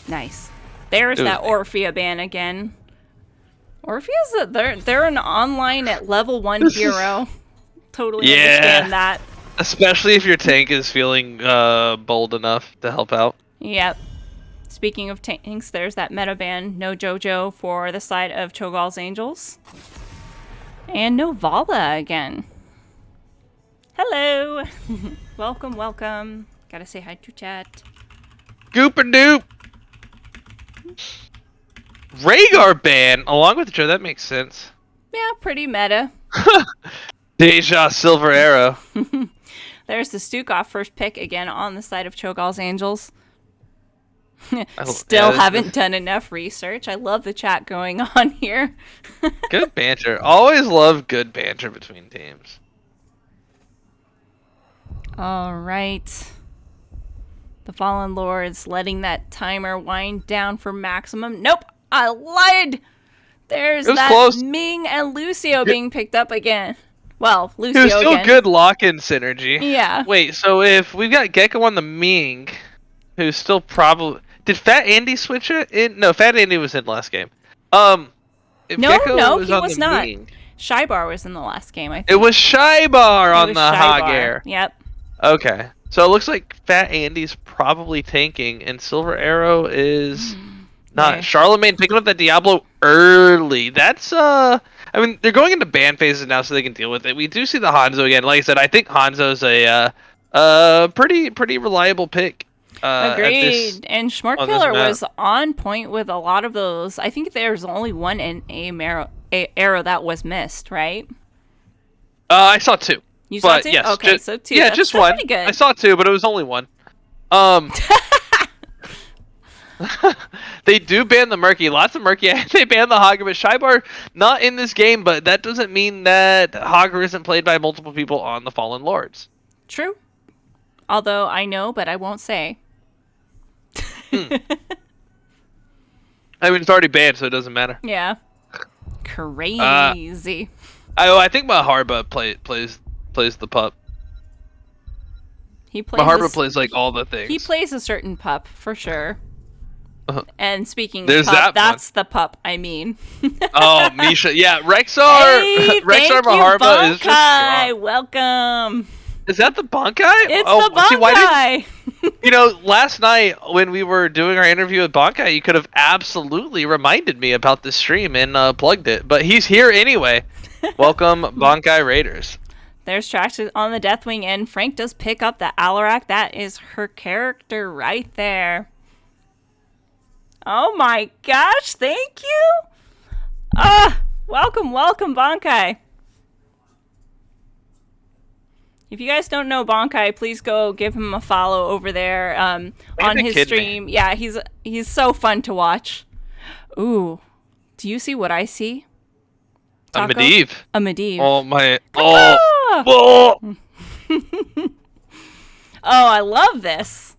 Nice. There's that Orphea ban again. Orphea's they're an online at level 1 hero. Totally understand that. Especially if your tank is feeling bold enough to help out. Yep. Speaking of tanks, there's that meta ban, no Jojo for the side of Cho'Gall's Angels. And no Vala again. Hello! Welcome, welcome. Gotta say hi to chat. Goop and doop! Rhaegar ban, along with Joe, that makes sense. Yeah, pretty meta. Deja Silver Arrow. There's the Stukov first pick again on the side of Cho'Gall's Angels. Still haven't done enough research. I love the chat going on here. Good banter. Always love good banter between teams. All right. The Fallen Lords letting that timer wind down for maximum. Nope, I lied. There's that close. Ming and Lucio being picked up again. Well, Lucio It was still again. good lock-in synergy. Yeah. Wait, so if we've got Gecko on the Ming, who's still probably... Did Fat Andy switch it in? No, Fat Andy was in last game. No, he on was the not. Ming, Shybar was in the last game, I think. it was Shybar on the Hagar. Yep. Okay. So it looks like Fat Andy's probably tanking, and Silver Arrow is not. Okay. Charlemagne picking up that Diablo early. That's, I mean, they're going into ban phases now so they can deal with it. We do see the Hanzo again. Like I said, I think Hanzo's a pretty reliable pick. Agreed. And Schmarkkiller was on point with a lot of those. I think there's only one arrow that was missed, right? I saw 2. You saw 2? Yes, okay, so 2. Yeah, That's just still one. pretty good. I saw 2, but it was only 1. They do ban the Murky. Lots of Murky. They ban the Hagar, but Shybar not in this game, but that doesn't mean that Hagar isn't played by multiple people on the Fallen Lords. True. Although I know, but I won't say. I mean, it's already banned, so it doesn't matter. Yeah. Crazy. I think Maharba plays the pup. Maharba plays like all the things. He plays a certain pup for sure. And speaking There's of pup, that that's the pup I mean. Oh, Misha. Yeah, Rexar. Hey, Rexar Maharba is just strong. Welcome. Is that the Bankai? It's the Bankai. Last night when we were doing our interview with Bankai, you could have absolutely reminded me about this stream and plugged it. But he's here anyway. Welcome, Bankai Raiders. There's tracks on the Deathwing, and Frank does pick up the Alarak. That is her character right there. Oh my gosh, thank you. Welcome, welcome, Bankai. If you guys don't know Bankai, please go give him a follow over there on his stream. Yeah, he's so fun to watch. Ooh, do you see what I see? A Taco? Medivh. A Medivh. Oh my. Ah! Oh. Oh, I love this.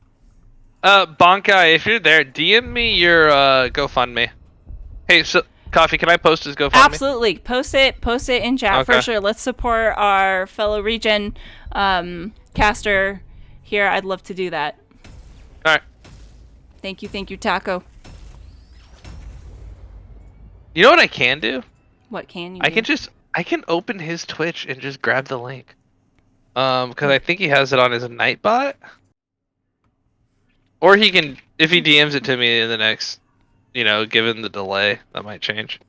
Bankai, if you're there, DM me your GoFundMe. Hey, so Coffee, can I post his GoFundMe? Absolutely. Post it in chat for sure. Let's support our fellow regen caster here. I'd love to do that. All right. Thank you, Taco. You know what I can do? What can you I can open his Twitch and just grab the link. Because I think he has it on his Nightbot. Or he can, if he DMs it to me in the next, given the delay, that might change.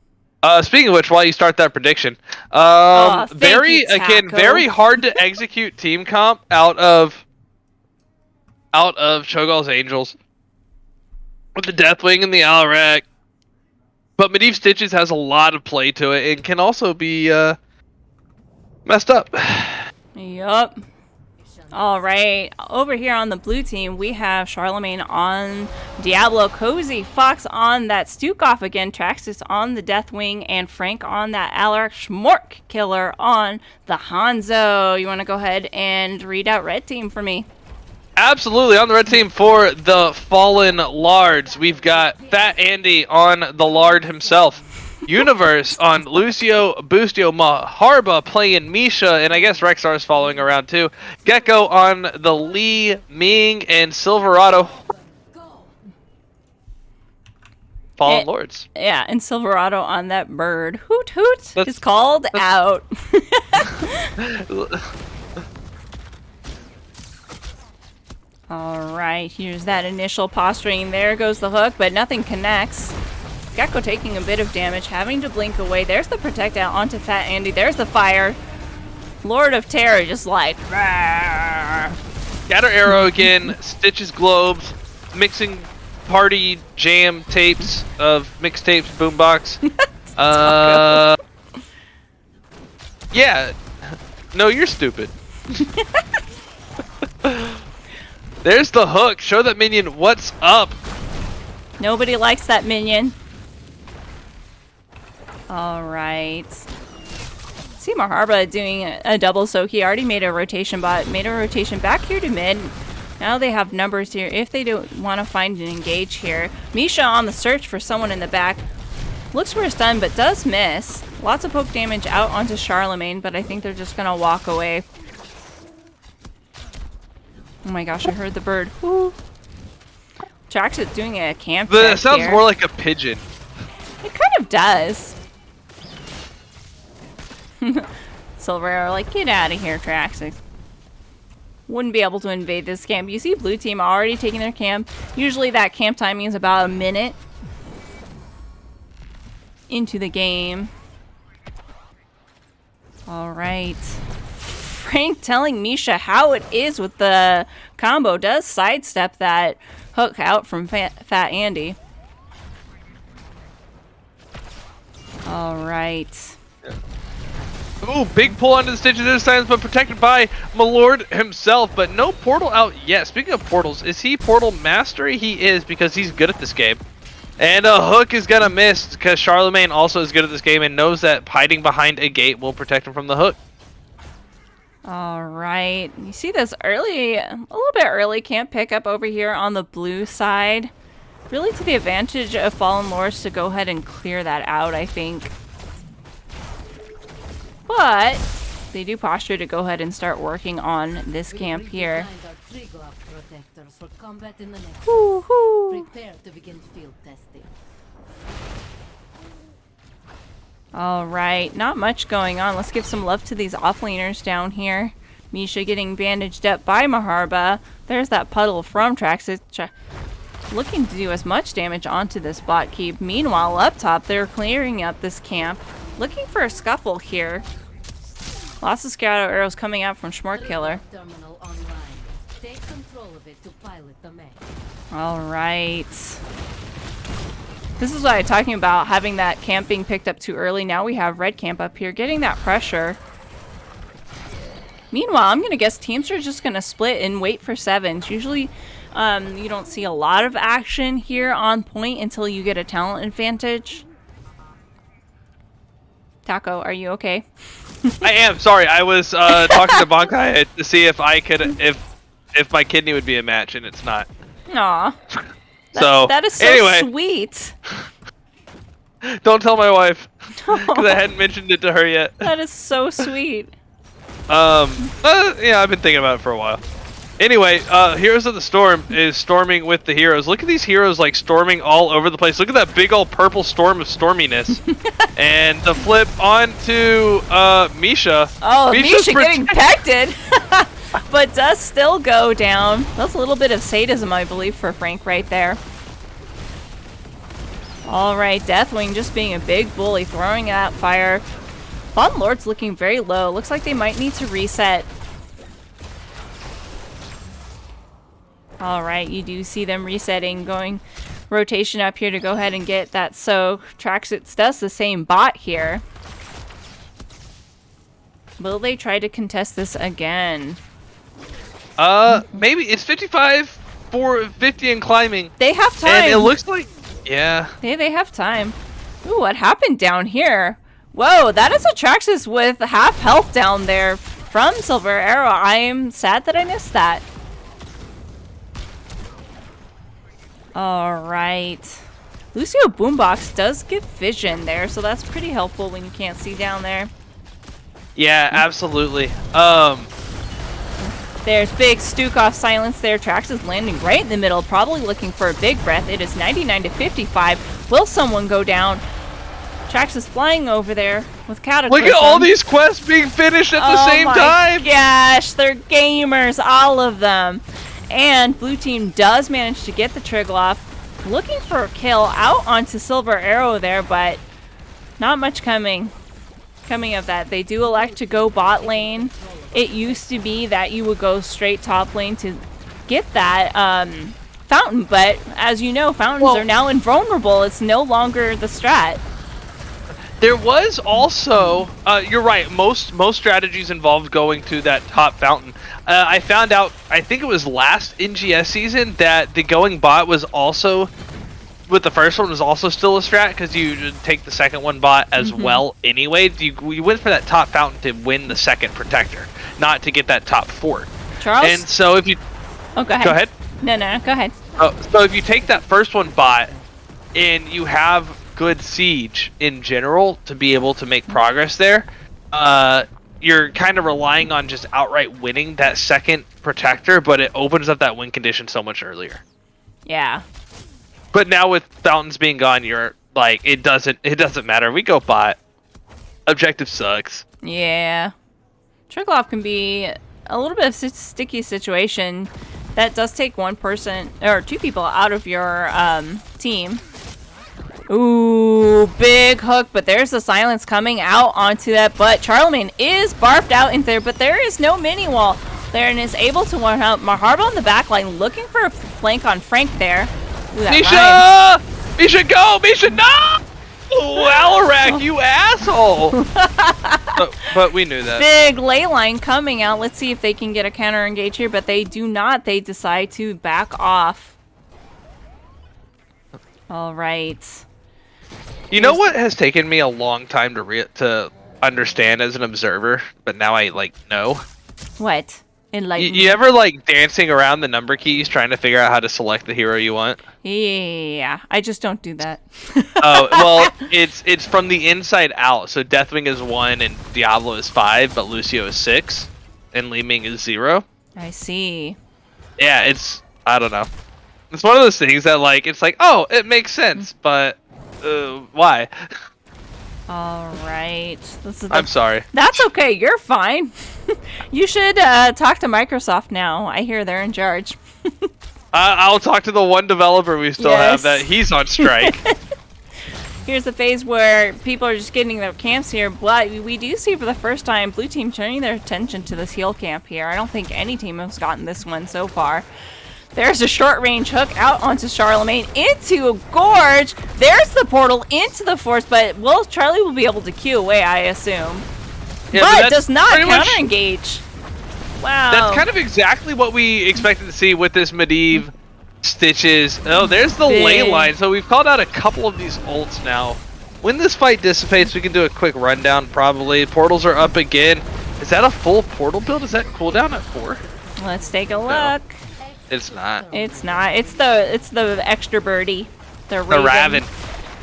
Speaking of which, while you start that prediction, very hard to execute team comp out of Cho'Gall's Angels with the Deathwing and the Alarak. But Medivh Stitches has a lot of play to it and can also be messed up. Yup. All right. Over here on the blue team, we have Charlemagne on Diablo, Cozy, Fox on that Stukov again, Traxxas on the Deathwing, and Frank on that Alarak, Schmork Killer on the Hanzo. You want to go ahead and read out red team for me? Absolutely. On the red team for the Fallen Lards, we've got Fat Andy on the Lard himself. Universe on Lucio, Boostio, Maharba playing Misha, and I guess Rexar's following around too. Gecko on the Lee, Ming, and Silverado. Fallen Lords. Yeah, and Silverado on that bird. Hoot hoot is called out. All right, here's that initial posturing. There goes the hook, but nothing connects. Gecko taking a bit of damage, having to blink away. There's the protect out onto Fat Andy. There's the fire. Lord of Terror just like... Scatter arrow again, Stitches globes, mixing party jam tapes of mixtapes, boombox. Yeah. No, you're stupid. There's the hook. Show that minion what's up. Nobody likes that minion. All right. See Maharba doing a double soak. He already made a rotation bot, made a rotation back here to mid. Now they have numbers here if they don't want to find an engage here. Misha on the search for someone in the back. Looks for a stun, but does miss. Lots of poke damage out onto Charlemagne, but I think they're just going to walk away. Oh my gosh, I heard the bird. Woo. Traxxas doing a camp. That sounds more like a pigeon. It kind of does. Silver Arrow like, get out of here, Traxxas. Wouldn't be able to invade this camp. You see blue team already taking their camp. Usually that camp timing is about a minute into the game. All right. Frank telling Misha how it is with the combo. Does sidestep that hook out from Fat Andy. All right. Ooh, big pull onto the Stitches this time, but protected by Malord himself, but no portal out yet. Speaking of portals, is he portal mastery? He is, because he's good at this game. And a hook is gonna miss, because Charlemagne also is good at this game and knows that hiding behind a gate will protect him from the hook. All right. You see this early, a little bit early camp pickup over here on the blue side. Really to the advantage of Fallen Lords to go ahead and clear that out, I think. But they do posture to go ahead and start working on this camp here. Woo-hoo. Prepare to begin field testing. All right, not much going on. Let's give some love to these offlaners down here. Misha getting bandaged up by Maharba. There's that puddle from Traxxas. Looking to do as much damage onto this bot keep. Meanwhile, up top, they're clearing up this camp. Looking for a scuffle here. Lots of scatter arrows coming out from Schmork Killer. Take control of it to pilot the mech. All right. This is what I'm talking about, having that camp being picked up too early. Now we have red camp up here, getting that pressure. Meanwhile, I'm going to guess teams are just going to split and wait for sevens. Usually, you don't see a lot of action here on point until you get a talent advantage. Taco, are you okay? I am. Sorry, I was talking to Bankai to see if I could, if my kidney would be a match, and it's not. Aw. So That is so anyway, sweet. don't tell my wife because I hadn't mentioned it to her yet. That is so sweet. Yeah, I've been thinking about it for a while. Anyway, Heroes of the Storm is storming with the heroes. Look at these heroes like storming all over the place. Look at that big old purple storm of storminess. And the flip onto Misha. Oh, Misha's Misha getting pected, but does still go down. That's a little bit of sadism, I believe, for Frank right there. All right, Deathwing just being a big bully, throwing out fire. Bottom Lord's looking very low. Looks like they might need to reset. All right, you do see them resetting, going rotation up here to go ahead and get that soak. Traxxas does the same bot here. Will they try to contest this again? Maybe it's 55 for 50 and climbing. They have time. And it looks like, yeah. They have time. Ooh, what happened down here? Whoa, that is a Traxxas with half health down there from Silver Arrow. I am sad that I missed that. Alright. Lucio Boombox does give vision there, so that's pretty helpful when you can't see down there. Yeah, absolutely. There's big Stukov silence there. Traxxas landing right in the middle, probably looking for a big breath. It is 99 to 55. Will someone go down? Traxxas flying over there with Cataclysm. Look at all these quests being finished at the same time. Oh my gosh, they're gamers, all of them. And blue team does manage to get the Cho'gall, looking for a kill out onto Silver Arrow there, but not much coming of that. They do elect to go bot lane. It used to be that you would go straight top lane to get that fountain, but as you know, fountains are now invulnerable. It's no longer the strat. There was also, you're right, most strategies involved going to that top fountain. I found out, I think it was last NGS season, that the going bot was also, with the first one, was also still a strat, because you take the second one bot as well anyway. You went for that top fountain to win the second protector, not to get that top fort. Charles? And so if you... Oh, go ahead. Go ahead. No, go ahead. So if you take that first one bot, and you have good siege in general to be able to make progress there, you're kind of relying on just outright winning that second protector, but it opens up that win condition so much earlier. Yeah. But now with fountains being gone, you're like, it doesn't matter. We go bot. Objective sucks. Yeah. Cho'gall can be a little bit of a sticky situation. That does take one person or two people out of your team. Ooh, big hook, but there's the silence coming out onto that, but Charlemagne is barfed out in there, but there is no mini wall there and is able to one out. Maharba on the back line looking for a flank on Frank there. Ooh, Misha! Rhymes. Misha, go! Misha, no! Alarak, you asshole! but we knew that. Big ley line coming out. Let's see if they can get a counter engage here, but they do not. They decide to back off. All right. You know what has taken me a long time to understand as an observer, but now I know? What? You ever dancing around the number keys trying to figure out how to select the hero you want? Yeah, I just don't do that. Oh, well, it's from the inside out. So Deathwing is 1 and Diablo is 5, but Lucio is 6 and Li Ming is 0. I see. Yeah, I don't know. It's one of those things that it's like, oh, it makes sense, but why? All right. I'm sorry. That's okay. You're fine. You should talk to Microsoft now. I hear they're in charge. I'll talk to the one developer we still have that he's on strike. Here's the phase where people are just getting their camps here, but we do see for the first time blue team turning their attention to this heal camp here. I don't think any team has gotten this one so far. There's a short range hook out onto Charlemagne into a gorge. There's the portal into the force, but Charlie will be able to Q away, I assume. Yeah, but does not counter engage. Wow. That's kind of exactly what we expected to see with this Medivh Stitches. Oh, there's the ley line. So we've called out a couple of these ults now. When this fight dissipates, we can do a quick rundown probably. Portals are up again. Is that a full portal build? Is that cooldown at 4? Let's take a look. No, it's not. It's not. It's the extra birdie. The Raven.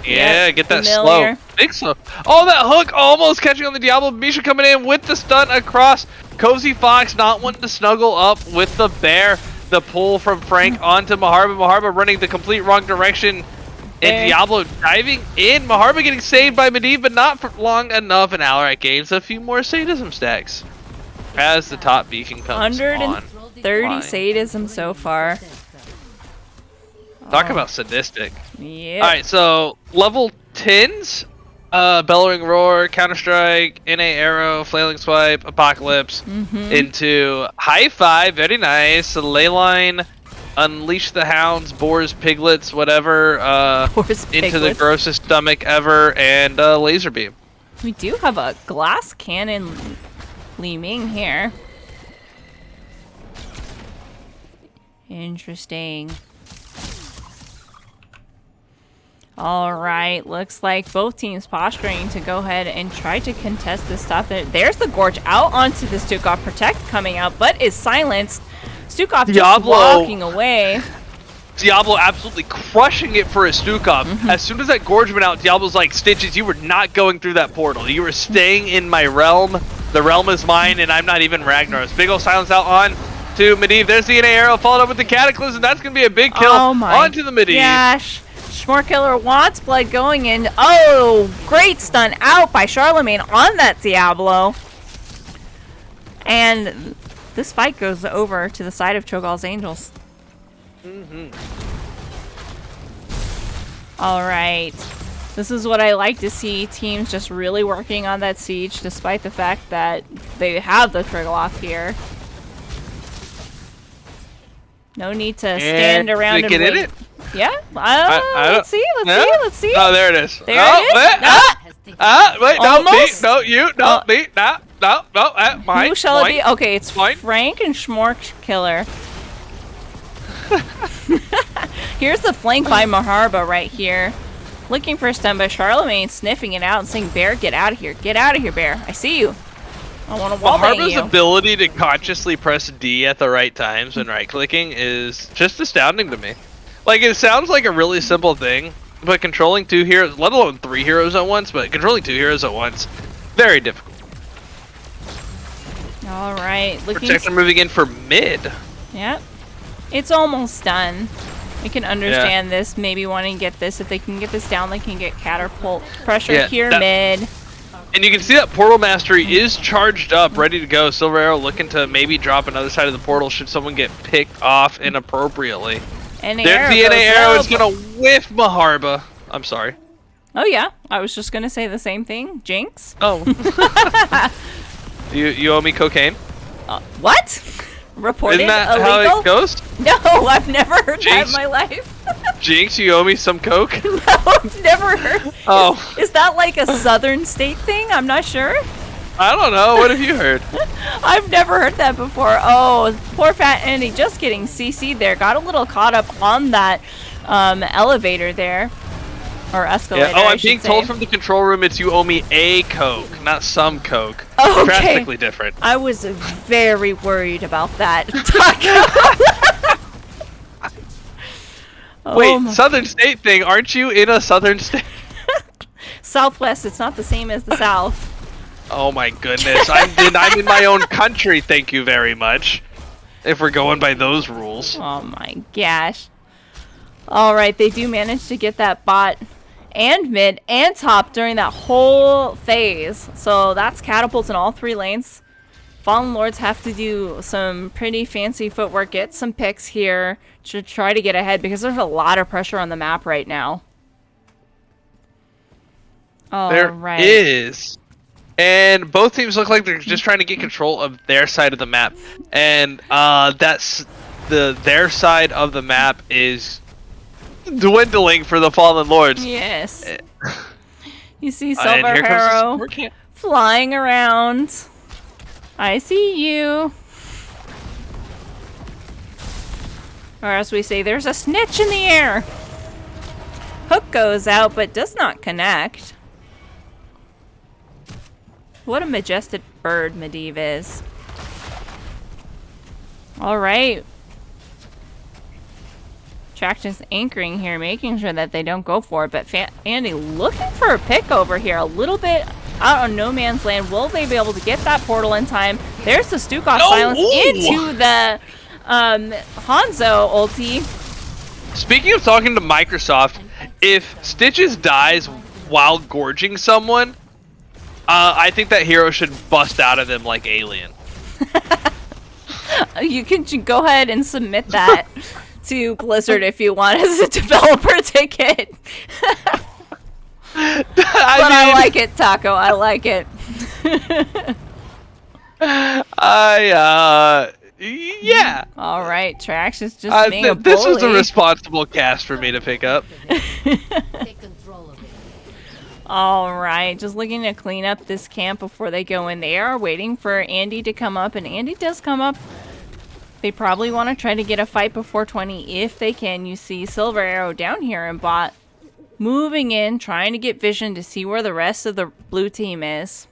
Yeah, yep, get that familiar. slow. Big slow. Oh, that hook almost catching on the Diablo. Misha coming in with the stun across. Cozy Fox not wanting to snuggle up with the bear. The pull from Frank onto Maharba. Maharba running the complete wrong direction. And Diablo diving in. Maharba getting saved by Medivh, but not for long enough. And Alarak gains a few more sadism stacks as the top beacon comes 130 on. sadism so far. Talk about sadistic. Yeah. Alright, so level 10s, Bellowing Roar, Counter-Strike, NA Arrow, Flailing Swipe, Apocalypse, into High Five, very nice, Leyline, Unleash the Hounds, Boars, Piglets, whatever, into the grossest stomach ever, and Laser Beam. We do have a glass cannon Li Ming here. Interesting. Alright, looks like both teams posturing to go ahead and try to contest this stuff. There's the Gorge out onto the Stukov. Protect coming out, but is silenced. Stukov just walking away. Diablo absolutely crushing it for a Stukov. As soon as that Gorge went out, Diablo's like, Stitches, you were not going through that portal. You were staying in my realm. The realm is mine, and I'm not even Ragnaros. Big ol' silence out on to Medivh. There's the NA arrow, followed up with the Cataclysm. That's going to be a big kill onto the Medivh. Gosh. Schmorkiller wants blood going in. Oh, great stun out by Charlemagne on that Diablo. And this fight goes over to the side of Cho'Gall's Angels. All right. This is what I like to see. Teams just really working on that siege, despite the fact that they have the Trigaloff here. No need to stand around and wait. It? Yeah. Let's see. Let's see. Oh, there it is. There it is. Wait, Almost. no, you, no, me, no, mine. Who shall it be? Okay, it's mine. Frank and Schmorkiller. Here's the flank by Maharba right here. Looking for a stun, but Charlemagne sniffing it out and saying, Bear, get out of here. Get out of here, Bear. I see you. I want to wallbang you. Maharba's ability to consciously press D at the right times when right-clicking is just astounding to me. Like, it sounds like a really simple thing, but controlling 2 heroes, let alone 3 heroes at once, but controlling 2 heroes at once, very difficult. All right. Protector moving in for mid. Yep. It's almost done. We can understand this, maybe wanting to get this. If they can get this down, they can get catapult pressure here mid. And you can see that Portal Mastery is charged up, ready to go. Silver Arrow looking to maybe drop another side of the portal should someone get picked off inappropriately. There's the NA arrow is going to whiff Maharba. I'm sorry. Oh, yeah. I was just going to say the same thing. Jinx? Oh. you owe me cocaine? What? Reported Isn't that illegal? how it goes? No, I've never heard that in my life. Jinx, you owe me some coke? No, I've never heard. Oh. Is that like a southern state thing? I'm not sure. I don't know. What have you heard? I've never heard that before. Oh, poor Fat Andy just getting CC'd there. Got a little caught up on that elevator there. Or escalator, I'm being told from the control room it's you owe me a coke, not some coke. Okay. Drastically different. I was very worried about that. Wait, southern state thing, aren't you in a southern state? Southwest, it's not the same as the South. Oh my goodness, I'm in my own country, thank you very much. If we're going by those rules. Oh my gosh. Alright, they do manage to get that bot and mid and top during that whole phase. So that's catapults in all 3 lanes. Fallen Lords have to do some pretty fancy footwork, get some picks here to try to get ahead because there's a lot of pressure on the map right now. There is. And both teams look like they're just trying to get control of their side of the map. And that's their side of the map is dwindling for the Fallen Lords. Yes. You see And Silver here comes the Harrow support camp. flying around. I see you. Or as we say, there's a snitch in the air. Hook goes out but does not connect. What a majestic bird Medivh is. Alright. Traction's anchoring here, making sure that they don't go for it. But Andy looking for a pick over here. A little bit out on no man's land. Will they be able to get that portal in time? There's the Stukov silence into the Hanzo ulti. Speaking of talking to Microsoft, if Stitches dies while gorging someone, I think that hero should bust out of them like Alien. You can go ahead and submit that to Blizzard if you want as a developer ticket. I like it, Taco. I like it. Yeah. All right, Trax is just being a bully. This was a responsible cast for me to pick up. Take control of it. All right, just looking to clean up this camp before they go in. They are waiting for Andy to come up, and Andy does come up. They probably want to try to get a fight before 20 if they can. You see Silver Arrow down here in bot, moving in, trying to get vision to see where the rest of the blue team is.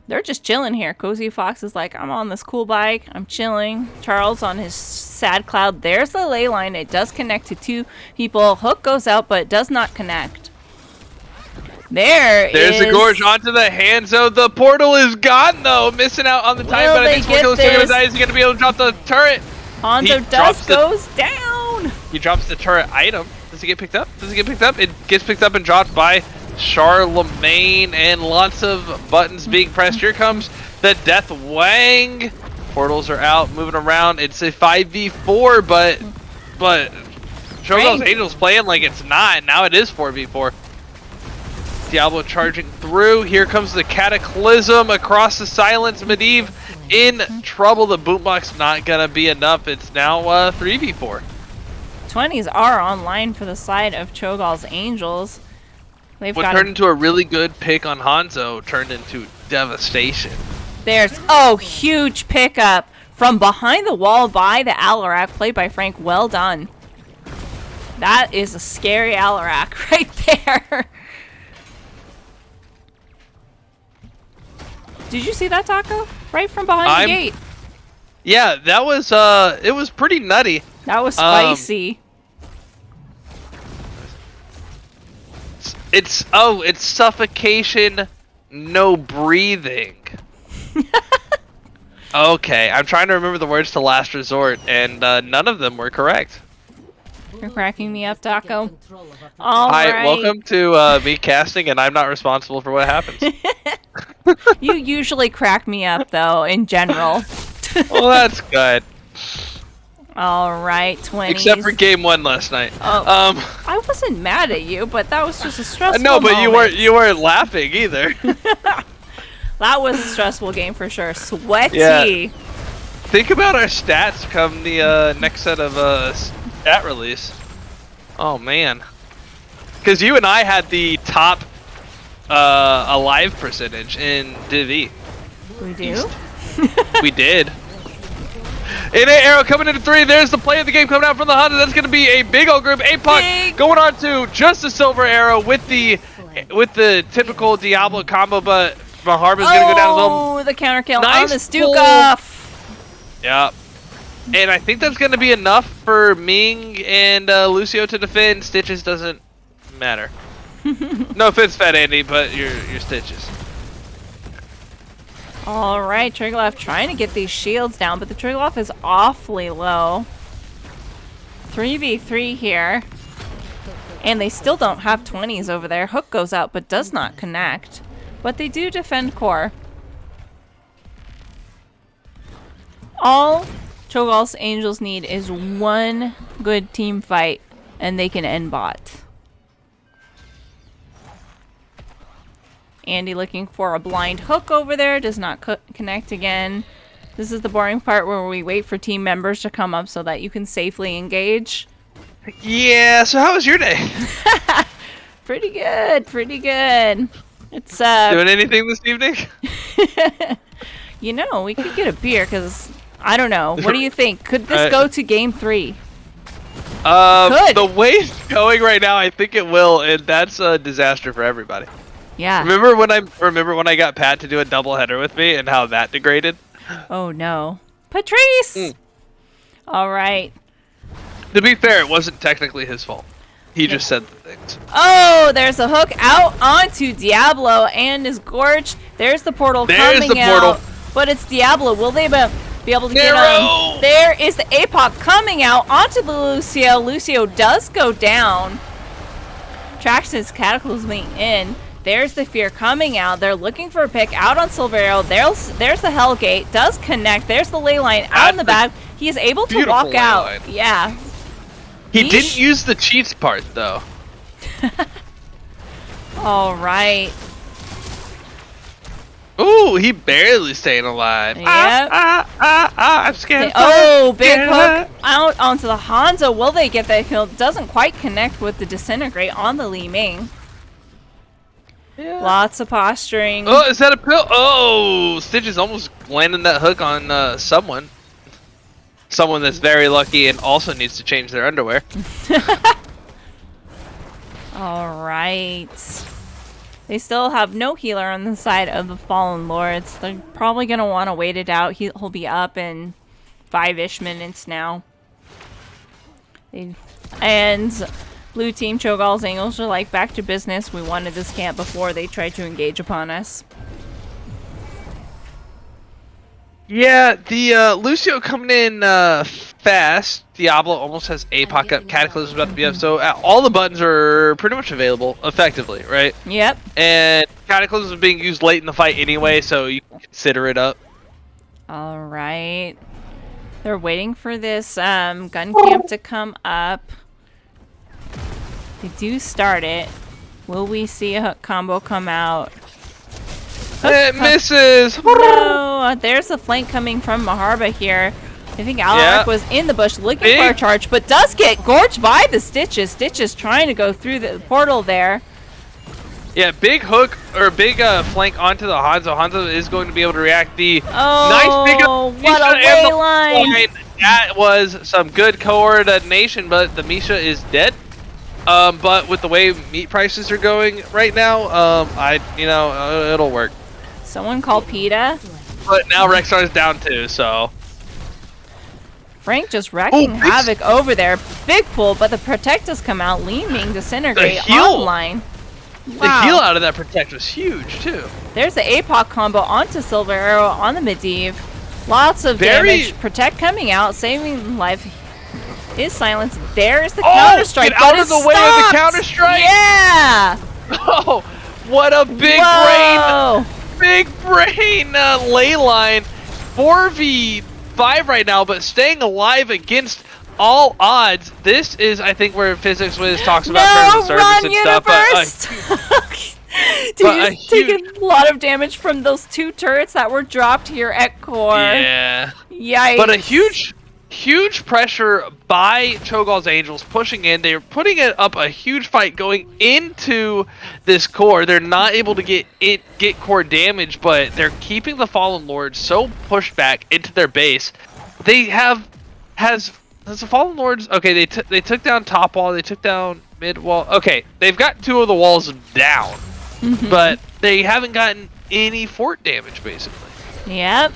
They're just chilling here. Cozy Fox is like, I'm on this cool bike. I'm chilling. Charles on his sad cloud. There's the ley line. It does connect to two people. Hook goes out, but it does not connect. There's the gorge onto the Hanzo. The portal is gone though, missing out on the time. But I think Squirkle's gonna die. He's gonna be able to drop the turret. Hanzo goes down. He drops the turret item. Does it get picked up? Does it get picked up? It gets picked up and dropped by Charlemagne, and lots of buttons being pressed. Here comes the Death Wang. Portals are out, moving around. It's a 5v4, but Cho'Gall's Angel's playing like it's not. Now it is 4v4. Diablo charging through. Here comes the Cataclysm across the silence. Medivh in trouble. The boombox not gonna be enough. It's now 3v4. 20s are online for the side of Cho'Gall's Angels. What turned into a really good pick on Hanzo turned into devastation. There's huge pickup from behind the wall by the Alarak, played by Frank. Well done. That is a scary Alarak right there. Did you see that, Taco? Right from behind the gate. Yeah, that was it was pretty nutty. That was spicy. It's suffocation, no breathing. Okay, I'm trying to remember the words to Last Resort, and none of them were correct. You're cracking me up, Taco. Hi, welcome to me casting, and I'm not responsible for what happens. You usually crack me up, though, in general. Well, that's good. All right, 20s. Except for game 1 last night. I wasn't mad at you, but that was just a stressful No, but moment. you weren't laughing either. That was a stressful game for sure. Sweaty. Yeah. Think about our stats come the next set of stat release. Oh man, because you and I had the top alive percentage in Div. We do. We did. In a arrow coming into 3. There's the play of the game coming out from the Honda. That's going to be a big old group. APOC going on to just a silver arrow with the typical Diablo combo, but Maharba's going to go down as well. Oh, the counter kill Nice on the Stukov. Yeah. And I think that's going to be enough for Ming and Lucio to defend. Stitches doesn't matter. No offense, Fat Andy, but your Stitches. All right, Cho'Gall trying to get these shields down, but the Cho'Gall is awfully low. 3v3 here. And they still don't have 20s over there. Hook goes out, but does not connect. But they do defend core. All Cho'Gall's Angels need is one good team fight, and they can end bot. Andy looking for a blind hook over there. Does not connect again. This is the boring part where we wait for team members to come up so that you can safely engage. Yeah, so how was your day? Pretty good, pretty good. It's Doing anything this evening? you know, we could get a beer because I don't know. What do you think? Could this go to game 3? Could. The way it's going right now, I think it will, and that's a disaster for everybody. Yeah. Remember when I got Pat to do a doubleheader with me and how that degraded? Oh no. Patrice! All right. To be fair, it wasn't technically his fault. He just said the things. Oh, there's a hook out onto Diablo and is gorged. There's the portal coming out. But it's Diablo. Will they be able to get him? There is the APOC coming out onto the Lucio. Lucio does go down. Traxxas cataclysming in. There's the Fear coming out. They're looking for a pick out on Silvero. There's the Hellgate. Does connect. There's the ley line out in the back. He is able to walk out. Line. Yeah. He didn't use the cheats part, though. All right. Ooh, he barely staying alive. Yep. I'm scared. Oh, big hook out onto the Hanzo. Will they get that kill? Doesn't quite connect with the Disintegrate on the Li Ming. Yeah. Lots of posturing. Oh, is that a pill? Oh, Stitch is almost landing that hook on someone. Someone that's very lucky and also needs to change their underwear. All right. They still have no healer on the side of the Fallen Lords. They're probably going to want to wait it out. He'll be up in 5-ish minutes now. And Blue Team Cho'Gall's Angels are like, back to business. We wanted this camp before they tried to engage upon us. Yeah, the Lucio coming in fast. Diablo almost has APOC up. Cataclysm about to be up. So all the buttons are pretty much available effectively, right? Yep. And Cataclysm is being used late in the fight anyway, so you can consider it up. All right. They're waiting for this gun camp to come up. They do start it. Will we see a hook combo come out? It misses! No, there's a flank coming from Maharba here. I think Alaric was in the bush looking for a charge, but does get gorged by the Stitches. Stitches trying to go through the portal there. Yeah, big hook, or big flank onto the Hanzo. Hanzo is going to be able to react. The nice big what a ley line! That was some good coordination, but the Misha is dead. But with the way meat prices are going right now, it'll work. Someone call PETA. But now Rexar is down too, so. Frank just wrecking havoc over there. Big pull, but the Protectors come out. Li Ming Disintegrate online. Wow. The heal out of that Protect was huge too. There's the APOC combo onto Silver Arrow on the Medivh. Lots of damage. Protect coming out, saving life. Is silence. There's the counter strike. Get out of the way of the counter strike. Yeah. Oh, what a big brain ley line. 4v5 right now, but staying alive against all odds. This is, I think, where Physics Wiz talks about terms of service and stuff. Dude, he's taking a lot of damage from those 2 turrets that were dropped here at core. Yeah. Yikes. But a huge pressure by Cho'Gall's Angels pushing in. They're putting it up a huge fight going into this core. They're not able to get core damage, but they're keeping the Fallen Lords so pushed back into their base. They has the Fallen Lords. Okay, they took down top wall. They took down mid wall. Okay, they've got 2 of the walls down, but they haven't gotten any fort damage basically. Yep,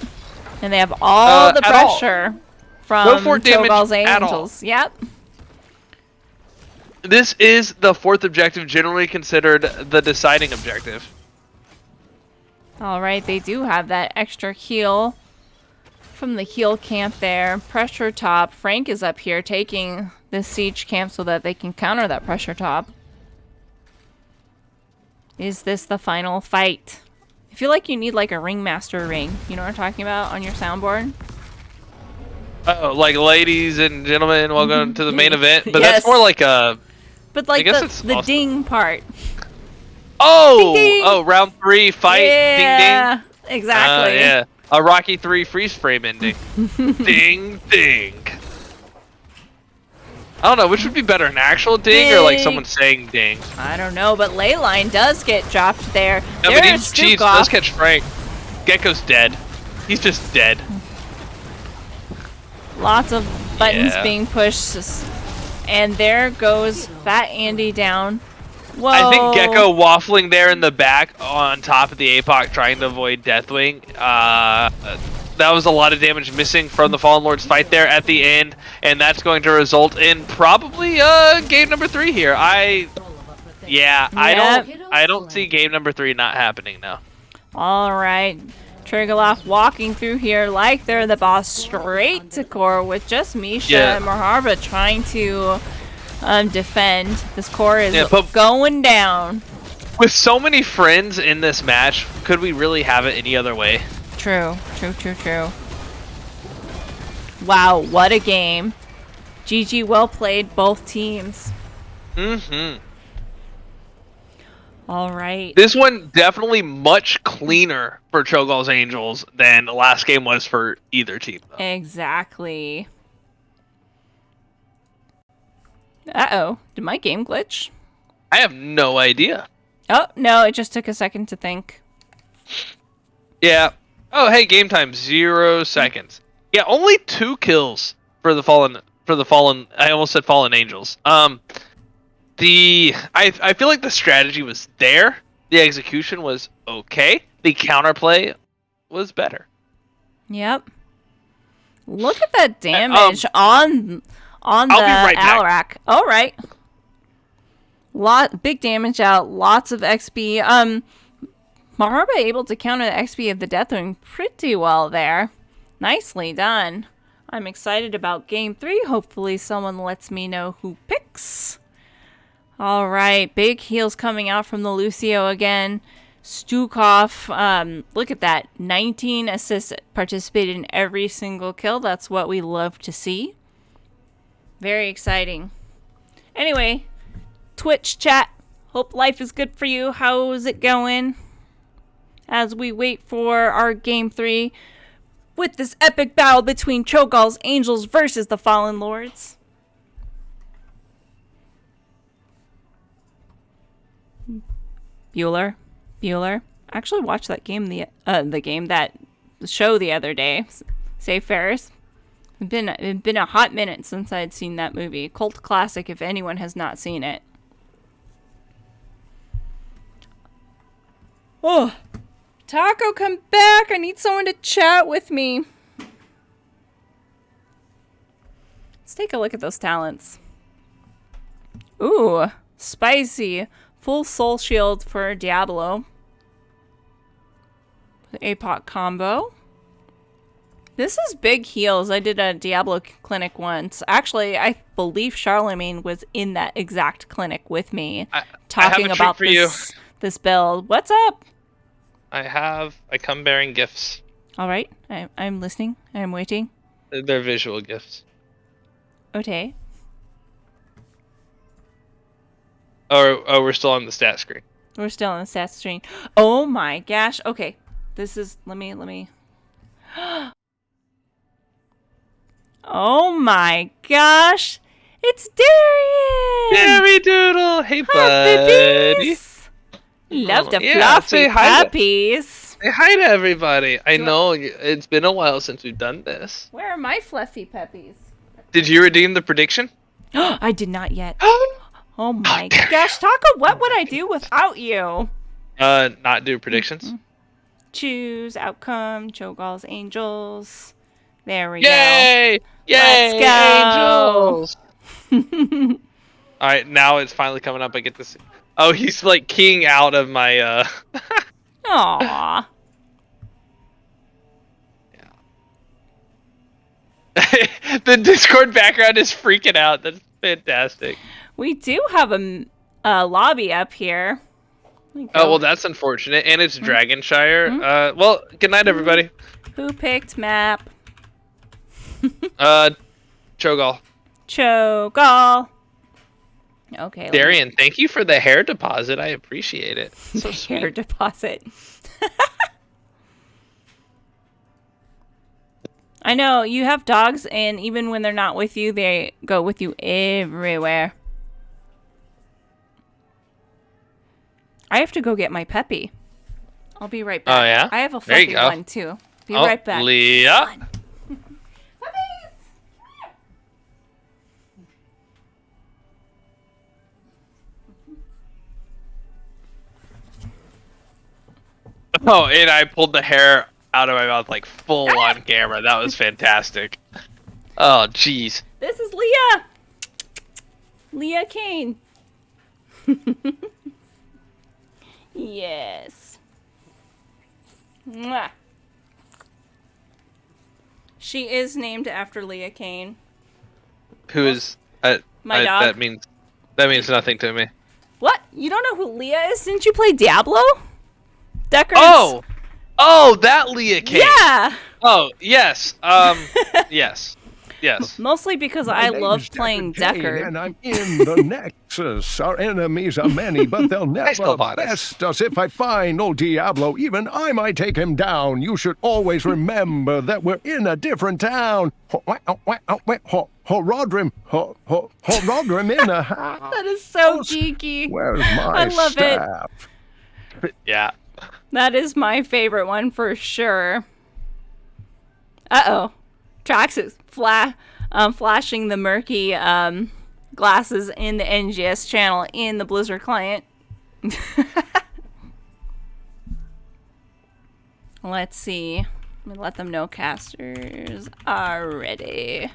and they have all the pressure. From Cho'Gall's Angels. Yep. This is the 4th objective, generally considered the deciding objective. Alright, they do have that extra heal from the heal camp there. Pressure top. Frank is up here taking the siege camp so that they can counter that pressure top. Is this the final fight? I feel like you need like a ringmaster ring. You know what I'm talking about on your soundboard? Oh, like ladies and gentlemen, welcome to the main event. But that's more like a. But like the ding part. Oh, ding, ding. Oh, round 3 fight. Yeah, ding ding. Exactly. Yeah. A Rocky 3 freeze frame ending. Ding, ding. I don't know, which would be better, an actual ding or like someone saying ding? I don't know, but Leyline does get dropped there. No, but even There's Cheats Cho'gall. does catch Frank. Gecko's dead. He's just dead. Lots of buttons Yeah. being pushed. And there goes Fat Andy down. Whoa. I think Gecko waffling there in the back on top of the APOC trying to avoid Deathwing. That was a lot of damage missing from the Fallen Lord's fight there at the end, and that's going to result in probably game number 3 here. I don't see game number 3 not happening now. All right. Cho'gall walking through here like they're the boss, straight to core with just Misha and Maharba trying to defend. This core is going down. With so many friends in this match, could we really have it any other way? True. Wow, what a game. GG, well played, both teams. Mm-hmm. All right. This one definitely much cleaner for Cho'Gall's Angels than the last game was for either team, though. Exactly. Uh-oh. Did my game glitch? I have no idea. Oh, no, it just took a second to think. Yeah. Oh, hey, game time, 0 seconds. Yeah, only 2 kills for the fallen. I almost said fallen angels. I feel like the strategy was there. The execution was okay. The counterplay was better. Yep. Look at that damage on I'll the be right back. Alarak. All right. Big damage out. Lots of XP. Maharba able to counter the XP of the Deathwing pretty well there. Nicely done. I'm excited about game 3. Hopefully someone lets me know who picks. All right, big heals coming out from the Lucio again. Stukov, look at that. 19 assists, participated in every single kill. That's what we love to see. Very exciting. Anyway, Twitch chat. Hope life is good for you. How's it going? As we wait for our game 3 with this epic battle between Cho'Gall's Angels versus the Fallen Lords. Bueller. I actually watched that game, the show the other day. Say Ferris. It's been a hot minute since I'd seen that movie. Cult classic if anyone has not seen it. Oh, Taco, come back. I need someone to chat with me. Let's take a look at those talents. Ooh, spicy. Full soul shield for Diablo. The APOC combo. This is big heals. I did a Diablo clinic once. Actually, I believe Charlemagne was in that exact clinic with me, talking about this build. What's up? I come bearing gifts. All right, I'm listening. I'm waiting. They're visual gifts. Okay. Oh, we're still on the stat screen. We're still on the stats screen. Oh my gosh. Okay. This is, let me. Oh my gosh. It's Darian. Dairy Doodle. Hey, buddy. Love the Yeah, fluffy say hi puppies. Say hi to everybody. I know it's been a while since we've done this. Where are my fluffy puppies? Did you redeem the prediction? I did not yet. Oh my gosh, Taco, what would I do without you? Not do predictions. Choose outcome, Cho'Gall's Angels. There we go. Yay! Let's go. Angels! Alright, now it's finally coming up. I get to see. Oh, he's like keying out of my, Aww. The Discord background is freaking out. That's fantastic. We do have a lobby up here. Oh, well, that's unfortunate. And it's Dragonshire. Well, good night, everybody. Who picked map? Cho'Gall. Cho'Gall. Okay. Darian, thank you for the hair deposit. I appreciate it. So hair deposit. I know you have dogs, and even when they're not with you, they go with you everywhere. I have to go get my Peppy. I'll be right back. Oh, yeah? I have a There you fluffy go. one too. Be Oh, right back. Leah. Puppies! Oh, and I pulled the hair out of my mouth like full on camera. That was fantastic. Oh, jeez. This is Leah. Leah Kane. Yes. Mwah. She is named after Leah Kane. Who is My dog. That means nothing to me. What? You don't know who Leah is? Didn't you play Diablo? Deckard's... Oh, that Leah Kane. Yeah. Oh, yes. Yes. Yes. Mostly because I love playing Deckard. And I'm in the Nexus. Our enemies are many, but they'll still never bought us. best us. If I find old Diablo, even I might take him down. You should always remember that we're in a different town. Horodrim in a house. That is so geeky. Where's my I love staff? Yeah. That is my favorite one for sure. Uh-oh. Trax is flashing the murky glasses in the NGS channel in the Blizzard client. Let's see. Let me let them know casters are ready.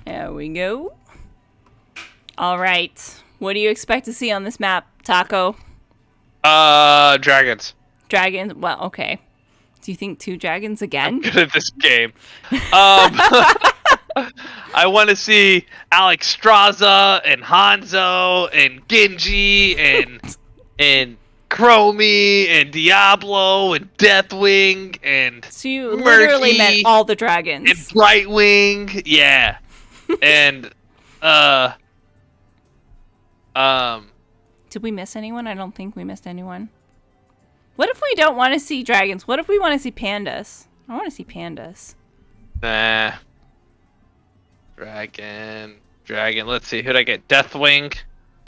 There we go. All right. What do you expect to see on this map, Taco? Dragons. Dragons? Well, okay. Do you think 2 dragons again? Good at this game. I want to see Alex Straza and Hanzo and Genji and Chromie and Diablo and Deathwing and So you literally Murky met all the dragons. and Brightwing. Yeah. And Did we miss anyone? I don't think we missed anyone. What if we don't want to see dragons? What if we want to see pandas? I want to see pandas. nah. Dragon. Let's see. Who'd I get? Deathwing.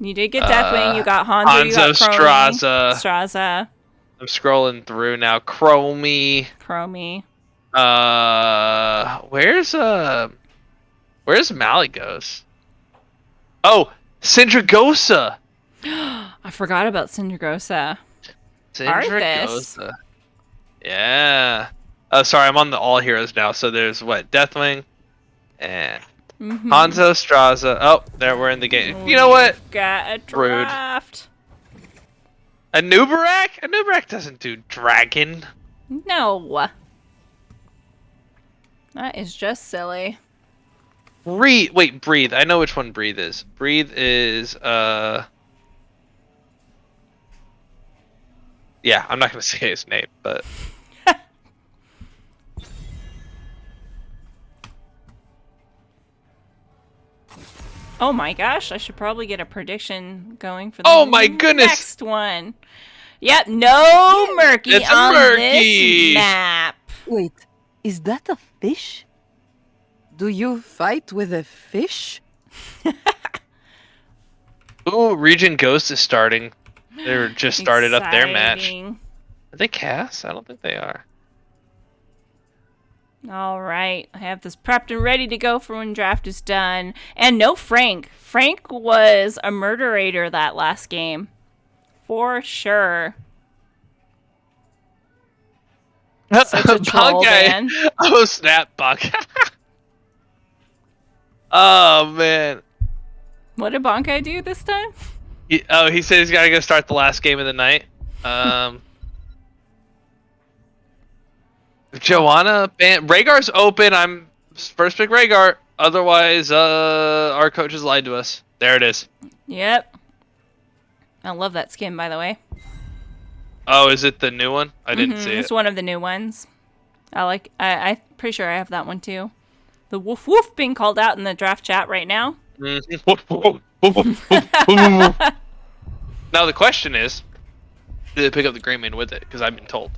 You did get Deathwing. You got Hanzo. You got Hanzo, Chromie, Straza. Straza. I'm scrolling through now. Chromie. Chromie. Where's Malygos? Oh, Syndragosa. I forgot about Syndragosa. Syndragosa. Yeah. Oh, sorry, I'm on the all heroes now. So there's what? Deathwing and Hanzo, Straza. Oh, there we're in the game. You know what? Got a Rude. draft. A Nubarak? A Nubarak doesn't do dragon. No. That is just silly. Breathe. Wait, breathe. I know which one breathe is. Breathe is yeah, I'm not gonna say his name, but Oh my gosh, I should probably get a prediction going for the Oh my goodness. next one. Yep, no murky It's a on murky. this map. Wait, is that a fish? Do you fight with a fish? ooh, Region Ghost is starting. They're just started up their match. Exciting. Are they Cass? I don't think they are. All right, I have this prepped and ready to go for when draft is done. And no Frank. Frank was a murderator that last game. For sure. Such a troll, man. Oh, snap, Buck. Oh, man. What did Bonkai do this time? He said he's got to go start the last game of the night. Joanna, Rhaegar's open. I'm first pick Rhaegar. Otherwise, our coach has lied to us. There it is. Yep. I love that skin, by the way. Oh, is it the new one? I didn't see It's it. one of the new ones. I'm pretty sure I have that one too. The woof woof being called out in the draft chat right now. Now the question is, did they pick up the Greymane with it? Because I've been told.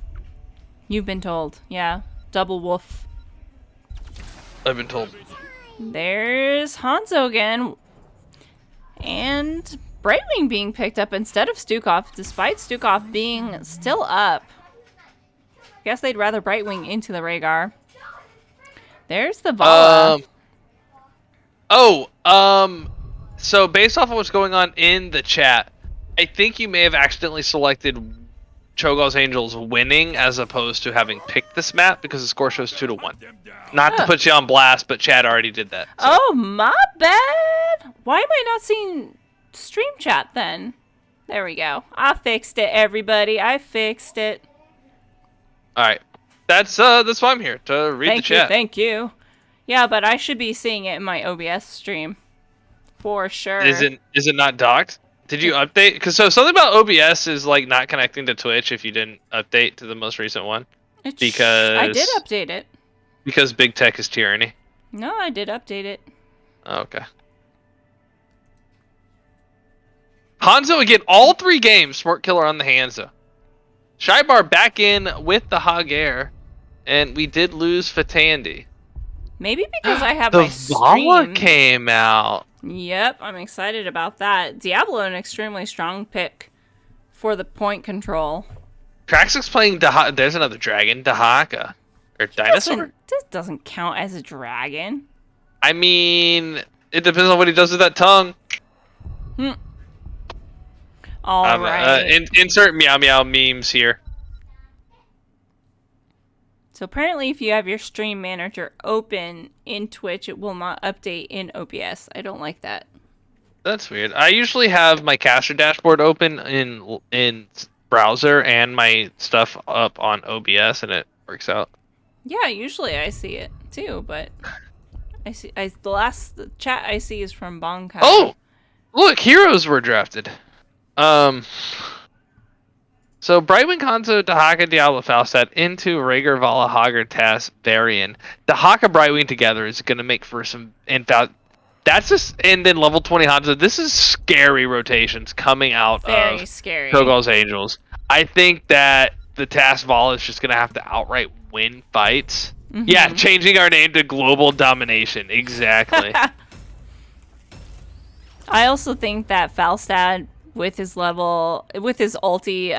You've been told, yeah. Double woof. I've been told. There's Hanzo again. And Brightwing being picked up instead of Stukov, despite Stukov being still up. Guess they'd rather Brightwing into the Rhaegar. There's the Vala. So based off of what's going on in the chat, I think you may have accidentally selected Cho'Gall's Angels winning as opposed to having picked this map because the score shows 2-1. Not to put you on blast, but Chad already did that. So. Oh, my bad. Why am I not seeing stream chat then? There we go. I fixed it, everybody. I fixed it. All right. That's why I'm here, to read the chat. Thank you. Yeah, but I should be seeing it in my OBS stream. For sure. Is it not docked? Did you update? Because something about OBS is like not connecting to Twitch if you didn't update to the most recent one. Because I did update it. Because big tech is tyranny. No, I did update it. Oh, okay. Hanzo again, all 3 games, Smart Killer on the Hanzo. Shybar back in with the Hog Air, and we did lose Fatandi. Maybe because I have the my Vala stream. came out. Yep, I'm excited about that. Diablo, an extremely strong pick for the point control. Traxxas playing there's another dragon, Dahaka. Or Dinosaur? This doesn't count as a dragon. I mean, it depends on what he does with that tongue. All right. Insert meow meow memes here. So apparently if you have your stream manager open in Twitch, it will not update in OBS. I don't like that. That's weird. I usually have my caster dashboard open in browser and my stuff up on OBS, and it works out. Yeah, usually I see it too, but the last chat I see is from Bonkai. Oh, look, heroes were drafted. So Brightwing, Hanzo, Dahaka, Diablo, Falstad into Rhaegar, Vala, Haggard, Tass, Varian. Dahaka, Brightwing together is going to make for some... That's just... And then level 20 Hanzo. This is scary rotations coming out Very of scary. Cho'Gall's Angels. I think that the Tass Vala is just going to have to outright win fights. Mm-hmm. Yeah, changing our name to Global Domination. Exactly. I also think that Falstad... with his ulti,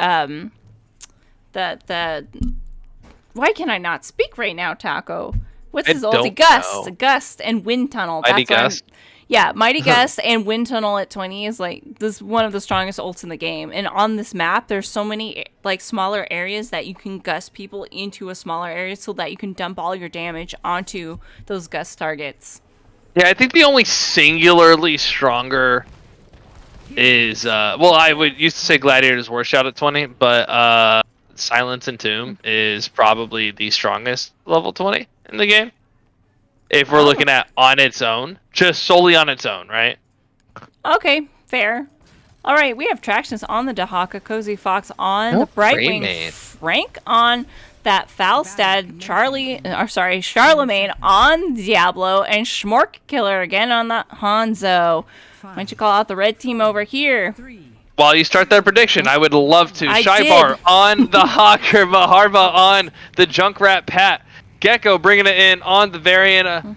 why can I not speak right now, Taco? What's his ulti? Gust and Wind Tunnel. Mighty Gust? Yeah, Mighty Gust and Wind Tunnel at 20 is like this one of the strongest ults in the game. And on this map, there's so many like smaller areas that you can gust people into a smaller area so that you can dump all your damage onto those gust targets. Yeah, I think the only singularly stronger is well, I would used to say Gladiator's War Shout at 20, but Silence and Tomb is probably the strongest level 20 in the game. If we're looking at on its own, just solely on its own, right? Okay, fair. All right, we have tractions on the Dahaka, Cozy Fox on the Brightwing, Frank on that Falstad, Charlemagne on Diablo, and Schmork Killer again on the Hanzo. Why don't you call out the red team over here? While you start that prediction, I would love to. Shybar on the Hawker, Maharva on the Junkrat Pat, Gecko bringing it in on the Varian,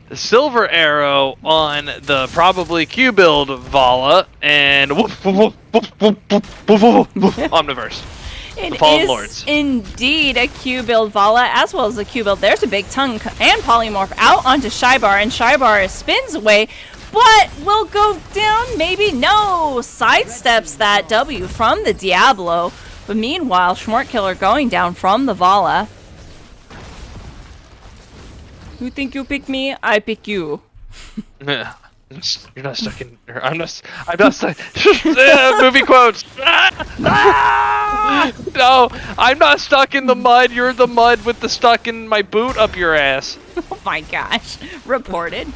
the Silver Arrow on the probably Q build Vala, and Omniverse. It Fallen is Lords. Indeed a Q build Vala as well as a Q build. There's a big tongue and polymorph out onto Shybar, and Shybar spins away. But will go down, maybe? No! Sidesteps that W from the Diablo. But meanwhile, Schmort Killer going down from the Vala. You think you pick me? I pick you. You're not stuck in... I'm not stuck... Movie quotes! No! I'm not stuck in the mud. You're the mud with the stuck in my boot up your ass. Oh my gosh. Reported.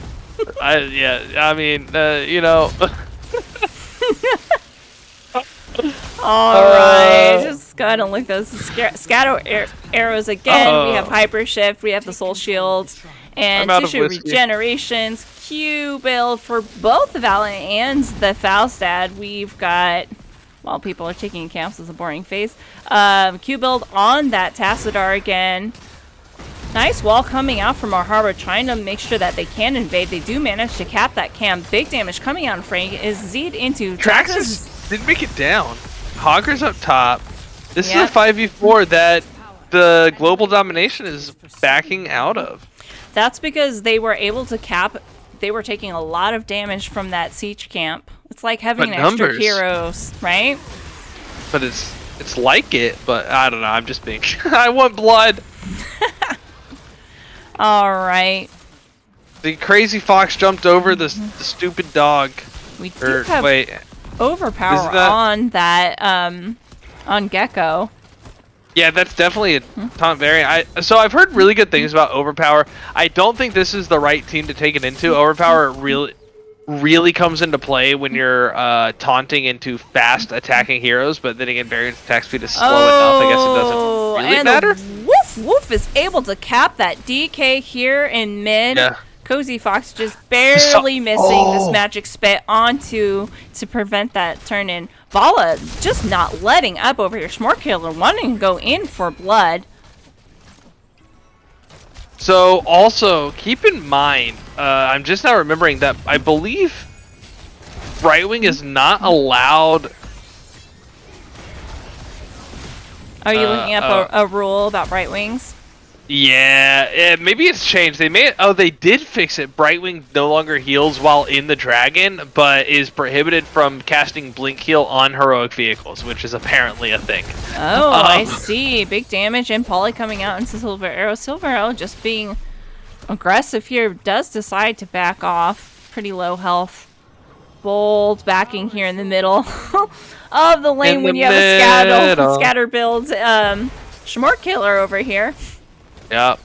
I mean, you know. Alright, just go ahead and look those scatter arrows again. We have Hyper Shift, we have the Soul Shield, and Tissue Regenerations. Q build for both the Valiant and the Falstad. We've got, while people are taking accounts, as a boring phase, Q build on that Tassadar again. Nice wall coming out from our harbor, trying to make sure that they can invade. They do manage to cap that camp. Big damage coming out. Frank is Z'd into Traxxas didn't make it down. Hogger's up top. This Yep. is a 5v4 that the global domination is backing out of. That's because they were able to cap. They were taking a lot of damage from that siege camp. It's like having But extra numbers. heroes, right? But it's like it, but I don't know. I'm just being. I want blood. All right. The crazy fox jumped over the stupid dog. We do have Wait, overpower Isn't that- on that on Gecko. yeah, that's definitely a taunt variant. So I've heard really good things about Overpower. I don't think this is the right team to take it into. Overpower really comes into play when you're taunting into fast attacking heroes, but then again, variant attack speed is slow enough. I guess it doesn't really and matter. Woof is able to cap that DK here in mid. Yeah. Cozy Fox just barely missing this magic spit onto to prevent that turn in. Vala just not letting up over here. Smorkiller wanting to go in for blood. So also keep in mind, I'm just now remembering that I believe Brightwing is not allowed. Are you looking up a rule about Bright Wings? Yeah, maybe it's changed. They did fix it. Brightwing no longer heals while in the dragon, but is prohibited from casting blink heal on heroic vehicles, which is apparently a thing. Oh, I see. Big damage and Polly coming out into Silver Arrow. Silver Arrow just being aggressive here, does decide to back off. Pretty low health. Bold backing here in the middle of the lane when you have a scatter build. Shmort Killer over here. Yeah.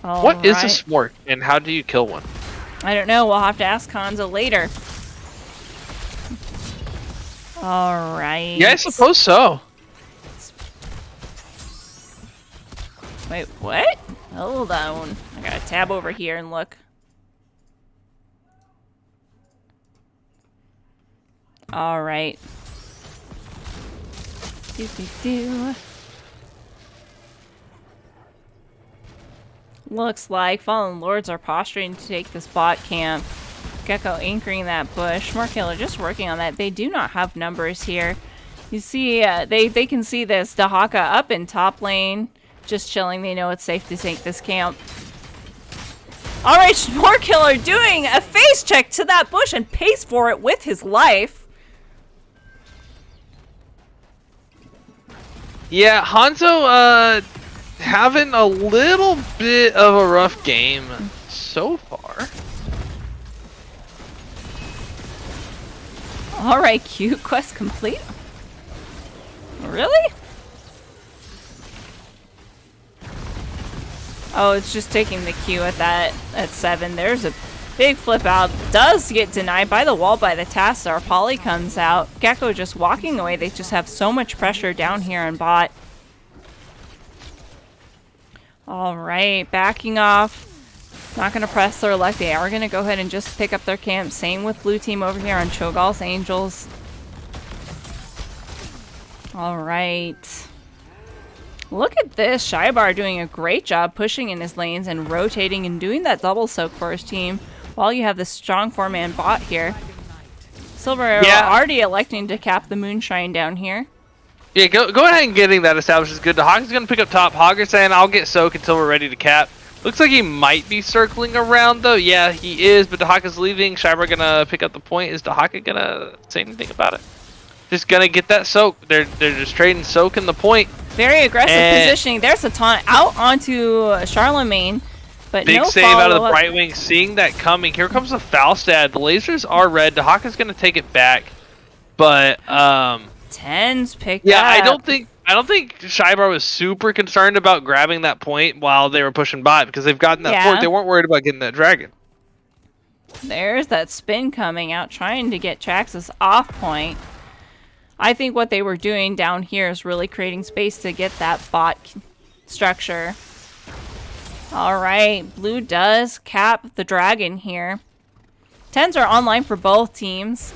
What is a smork, and how do you kill one? I don't know. We'll have to ask Hanzo later. All right. Yeah, I suppose so. Wait, what? Hold on. I gotta tab over here and look. All right. Do. Looks like Fallen Lords are posturing to take this bot camp. Gecko anchoring that bush. Smorkiller just working on that. They do not have numbers here. You see, they can see this. Dahaka up in top lane. Just chilling. They know it's safe to take this camp. Alright, Smorkiller doing a face check to that bush and pays for it with his life. Yeah, Hanzo, having a little bit of a rough game so far. Alright, cute quest complete. Really? Oh, it's just taking the Q at 7. There's a big flip out. Does get denied by the wall by the Tastar. Polly comes out. Gecko just walking away. They just have so much pressure down here on bot. Alright, backing off. Not going to press their luck. They are going to go ahead and just pick up their camp. Same with blue team over here on Cho'Gall's Angels. Alright. Look at this. Shybar doing a great job pushing in his lanes and rotating and doing that double soak for his team while you have this strong 4-man bot here. Silver Arrow already electing to cap the Moonshine down here. Yeah, go ahead and getting that established is good. The Hog's going to pick up top. Hogger saying, I'll get soak until we're ready to cap. Looks like he might be circling around, though. Yeah, he is, but Dahaka's leaving. Shybar going to pick up the point. Is Dahaka going to say anything about it? Just going to get that soak. They're just trading soak in the point. Very aggressive positioning. There's a taunt out onto Charlemagne, but big no save out of the follow-up. Brightwing, seeing that coming. Here comes the Falstad. The lasers are red. Dahaka's going to take it back, but Tens picked yeah, up. I don't think Shybar was super concerned about grabbing that point while they were pushing bot because they've gotten that fort. They weren't worried about getting that dragon. There's that spin coming out, trying to get Traxxas off point. I think what they were doing down here is really creating space to get that bot structure. Alright, blue does cap the dragon here. 10s are online for both teams.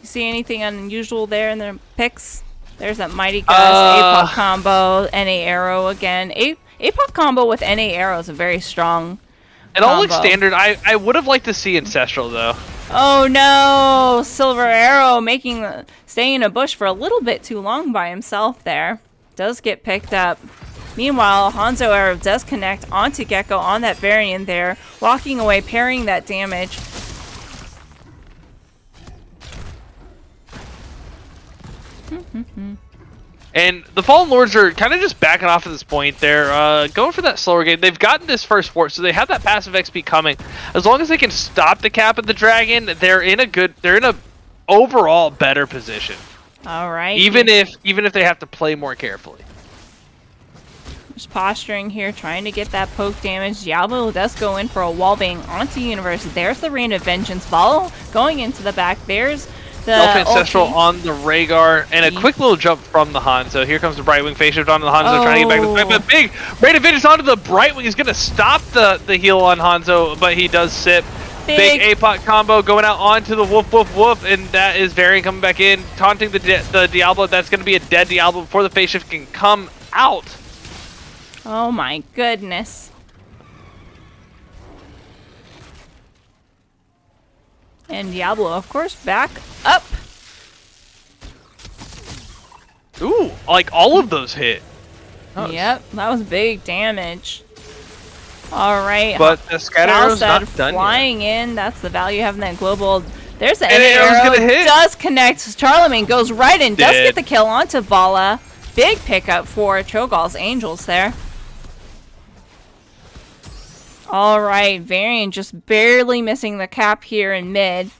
You see anything unusual there in their picks? There's that Mighty Gust, A-pop combo, and a arrow again. APOC combo with NA arrow is a very strong It all looks combo. standard. I would have liked to see Ancestral, though. Oh no! Silver Arrow staying in a bush for a little bit too long by himself there. Does get picked up. Meanwhile, Hanzo Arrow does connect onto Gecko on that variant there, walking away, parrying that damage. And the Fallen Lords are kind of just backing off at this point. They're going for that slower game. They've gotten this first fort, so they have that passive XP coming. As long as they can stop the cap of the dragon, they're in a overall better position. All right. Even if they have to play more carefully. Just posturing here, trying to get that poke damage. Diablo does go in for a wallbang onto Universe. There's the Rain of Vengeance. Ball going into the back. There's the Ancestral ulti. on the Rhaegar, and a quick little jump from the Hanzo. Here comes the Brightwing phase shift onto the Hanzo, trying to get back to the fight, but big Rain of Vengeance onto the Brightwing is going to stop the heal on Hanzo, but he does sip. Big APOC combo going out onto the woof woof woof, and that is Varian coming back in, taunting the Diablo. That's going to be a dead Diablo before the phase shift can come out. Oh my goodness. And Diablo, of course, back up. Ooh, like all of those hit. Oh. Yep, that was big damage. All right. But the scatter arrow's not done flying yet. in. That's the value of having that global. There's the And arrow. arrow's gonna hit. Does connect. Charlemagne goes right in. Does Did. get the kill onto Vala. Big pickup for Cho'Gall's Angels there. All right, Varian just barely missing the cap here in mid.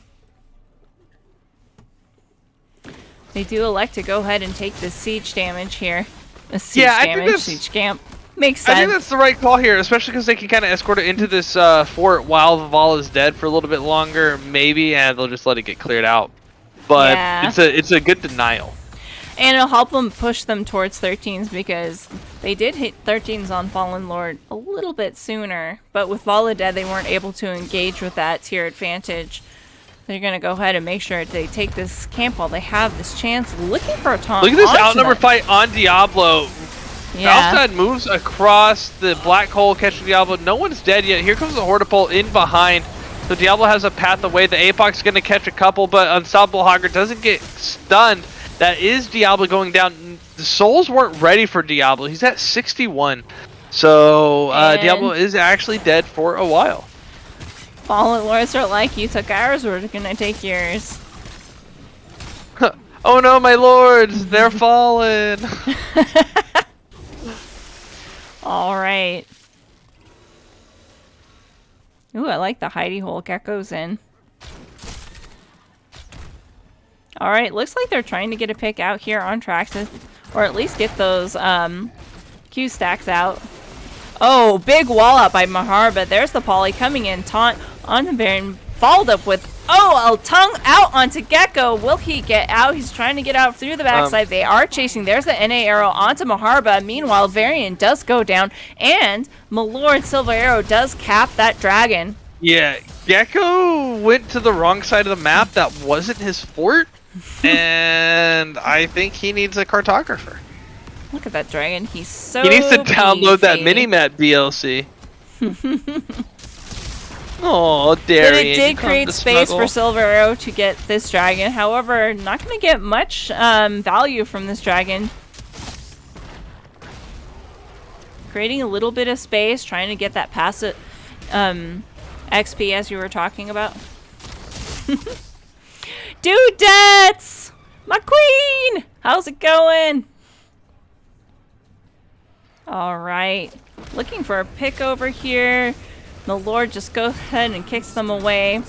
They do elect to go ahead and take the siege damage here. Siege I think damage, that's- siege camp. Makes sense. I think that's the right call here, especially because they can kind of escort it into this fort while Vala is dead for a little bit longer, maybe, and they'll just let it get cleared out. But Yeah. it's a good denial. And it'll help them push them towards 13s because they did hit 13s on Fallen Lord a little bit sooner. But with Vala dead, they weren't able to engage with that tier advantage. They're going to go ahead and make sure they take this camp while they have this chance. Looking for a taunt. Look at this onto outnumber them. fight on Diablo. Yeah. Outside moves across the black hole, catching Diablo. No one's dead yet. Here comes the Hortipole in behind. So Diablo has a path away. The Apoc's going to catch a couple, but Unstoppable Hogger doesn't get stunned. That is Diablo going down. The souls weren't ready for Diablo. He's at 61. So And- Diablo is actually dead for a while. Fallen Lords are like, you took ours, we're going to take yours. Oh no, my lords, they're fallen. All right. Ooh, I like the hidey hole Gecko's in. All right, looks like they're trying to get a pick out here on Traxxas, or at least get those Q stacks out. Oh, big wall out by Mahar, but there's the poly coming in, taunt on the Baron, followed up with, oh, a tongue out onto Gecko. Will he get out? He's trying to get out through the backside. They are chasing. There's the NA arrow onto Maharba. Meanwhile, Varian does go down, and Malord Silver Arrow does cap that dragon. Yeah, Gecko went to the wrong side of the map. That wasn't his fort. And I think he needs a cartographer. Look at that dragon. He's so He needs to download that beefy. Minimap DLC. Oh, Darian. But it you did come create to space smuggle. for Silver Arrow to get this dragon. However, not going to get much value from this dragon. Creating a little bit of space, trying to get that passive XP as you were talking about. Dudettes! My queen! How's it going? Alright. Looking for a pick over here. The Lord just goes ahead and kicks them away.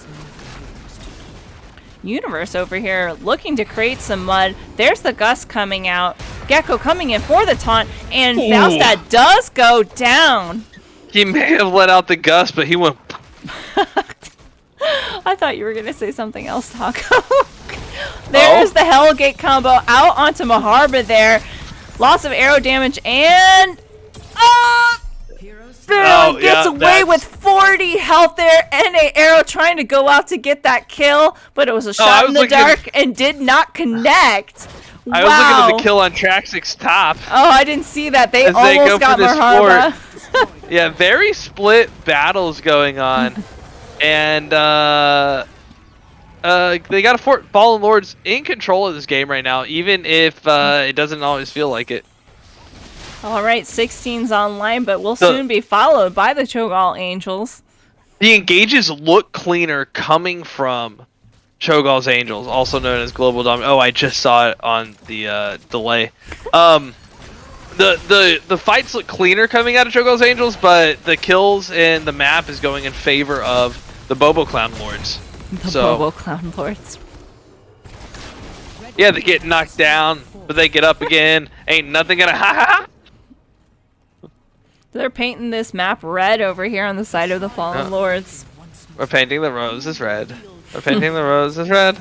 Universe over here looking to create some mud. There's the Gust coming out. Gecko coming in for the taunt. And Ooh. Faustad does go down. He may have let out the gust, but he went. I thought you were going to say something else, Taco. There's the Hellgate combo out onto Maharba there. Lots of arrow damage and... Baron gets away that's- with 40 health there, and a arrow trying to go out to get that kill, but it was a shot in was the looking- dark and did not connect. I was looking at the kill on Traxxas top. Oh, I didn't see that. They As they go almost got for this Maharba. Yeah, very split battles going on. And they got Fallen Lords in control of this game right now, even if it doesn't always feel like it. All right, 16's online, but we'll soon be followed by the Cho'gall Angels. The engages look cleaner coming from Cho'Gall's Angels, also known as Global Dom. Oh, I just saw it on the delay. The fights look cleaner coming out of Cho'Gall's Angels, but the kills and the map is going in favor of the Bobo Clown Lords. The Bobo Clown Lords. Yeah, they get knocked down, but they get up again. Ain't nothing gonna ha ha ha. They're painting this map red over here on the side of the Fallen Lords. We're painting the roses red. We're painting the roses red.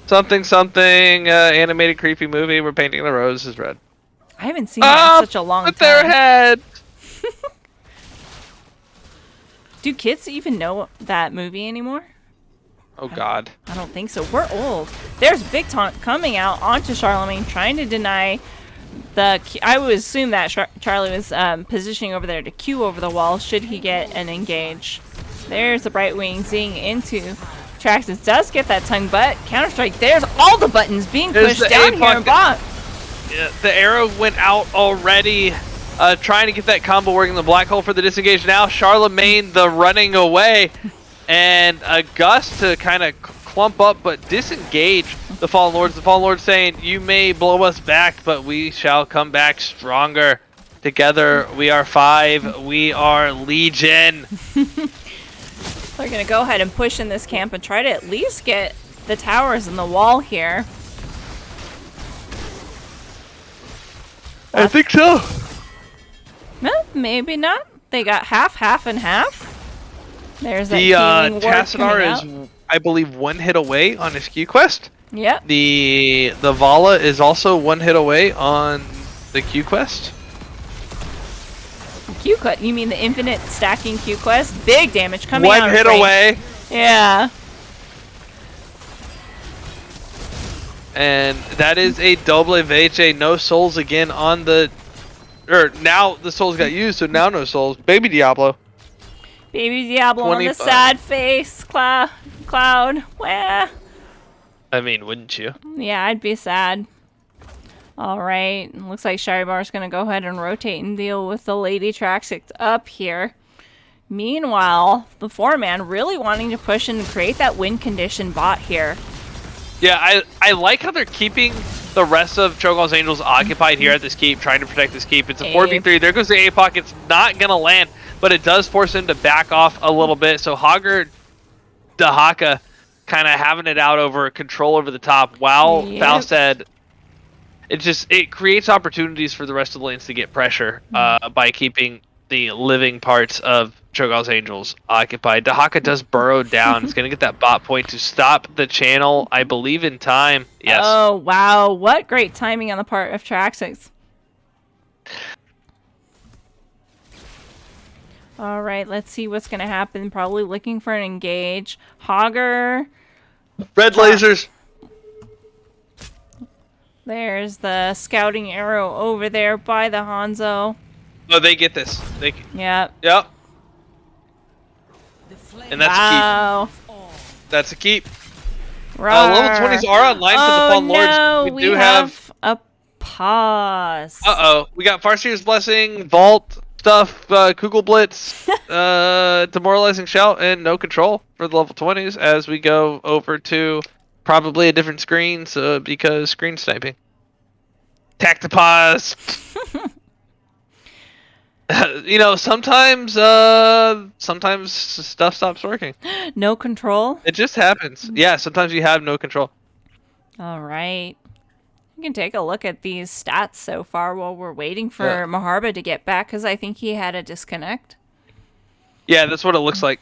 Something, animated creepy movie. We're painting the roses red. I haven't seen that in such a long time. With their head. Do kids even know that movie anymore? Oh God. I don't think so. We're old. There's Big Taunt coming out onto Charlemagne, trying to deny the... I would assume that Charlie was positioning over there to Q over the wall should he get an engage. There's the Brightwing Zing into Traxxas. Does get that tongue, but Counter-Strike. There's all the buttons being pushed down here in bot. Yeah, the arrow went out already. Trying to get that combo working. The black hole for the disengage now. Charlemagne the running away. And a Gus to kind of clump up but disengage the Fallen Lords. The Fallen Lords saying, you may blow us back, but we shall come back stronger. Together we are 5. We are Legion. They're going to go ahead and push in this camp and try to at least get the towers and the wall here. I think so. No, maybe not. They got half, and half. There's that the Tassadar is, I believe, 1 hit away on his Q quest. Yep. The Vala is also 1 hit away on the Q quest. Q quest? You mean the infinite stacking Q quest? Big damage coming out. 1 hit away. Yeah. And that is a double VHA. No souls again on the... now the souls got used, so now no souls. Baby Diablo. Baby Diablo 25. On the sad face, Cloud. Wah. I mean, wouldn't you? Yeah, I'd be sad. Alright, looks like Sharibar's going to go ahead and rotate and deal with the Lady Traxxas up here. Meanwhile, the 4-man really wanting to push and create that win condition bot here. Yeah, I like how they're keeping the rest of Cho'Gall's Angels occupied here at this keep, trying to protect this keep. It's a 4v3. There goes the A-Pock. It's not going to land, but it does force him to back off a little bit. So Hogger Dahaka kind of having it out over control over the top, while Falstad, it creates opportunities for the rest of the lanes to get pressure by keeping the living parts of Cho'Gall's Angels occupied. Dahaka does burrow down. It's going to get that bot point to stop the channel, I believe, in time. Yes. Oh, wow. What great timing on the part of Traxxas. All right, let's see what's going to happen. Probably looking for an engage. Hogger. Red lasers. There's the scouting arrow over there by the Hanzo. Oh, they get this. Yep. Yep. And that's a keep. That's a keep. Level 20s are online for the Fallen Lords. We do have a pause. Uh-oh. We got Farseer's Blessing, Vault stuff, Kugel Blitz, Demoralizing Shout, and No Control for the level 20s as we go over to probably a different screen because screen sniping. Tactipause. You know, sometimes stuff stops working. No control? It just happens. Yeah, sometimes you have no control. All right. You can take a look at these stats so far while we're waiting for Maharba to get back, because I think he had a disconnect. Yeah, that's what it looks like.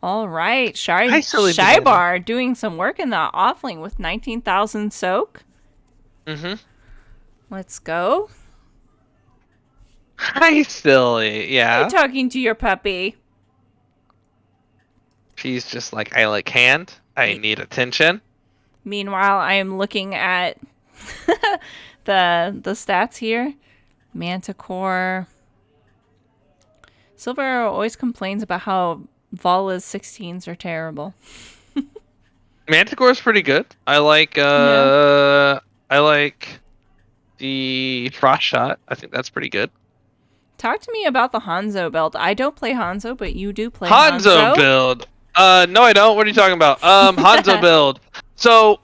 All right. Shaibar doing some work in the offlane with 19,000 soak. Mm-hmm. Let's go. Hi, silly. Yeah. You're talking to your puppy. She's just like, I like hand. I need attention. Meanwhile, I am looking at the stats here. Manticore. Silver Arrow always complains about how Vala's 16s are terrible. Manticore is pretty good. I like Yeah. I like the Frost Shot. I think that's pretty good. Talk to me about the Hanzo build. I don't play Hanzo, but you do play Hanzo Hanzo. build. No, I don't. What are you talking about? Hanzo build. So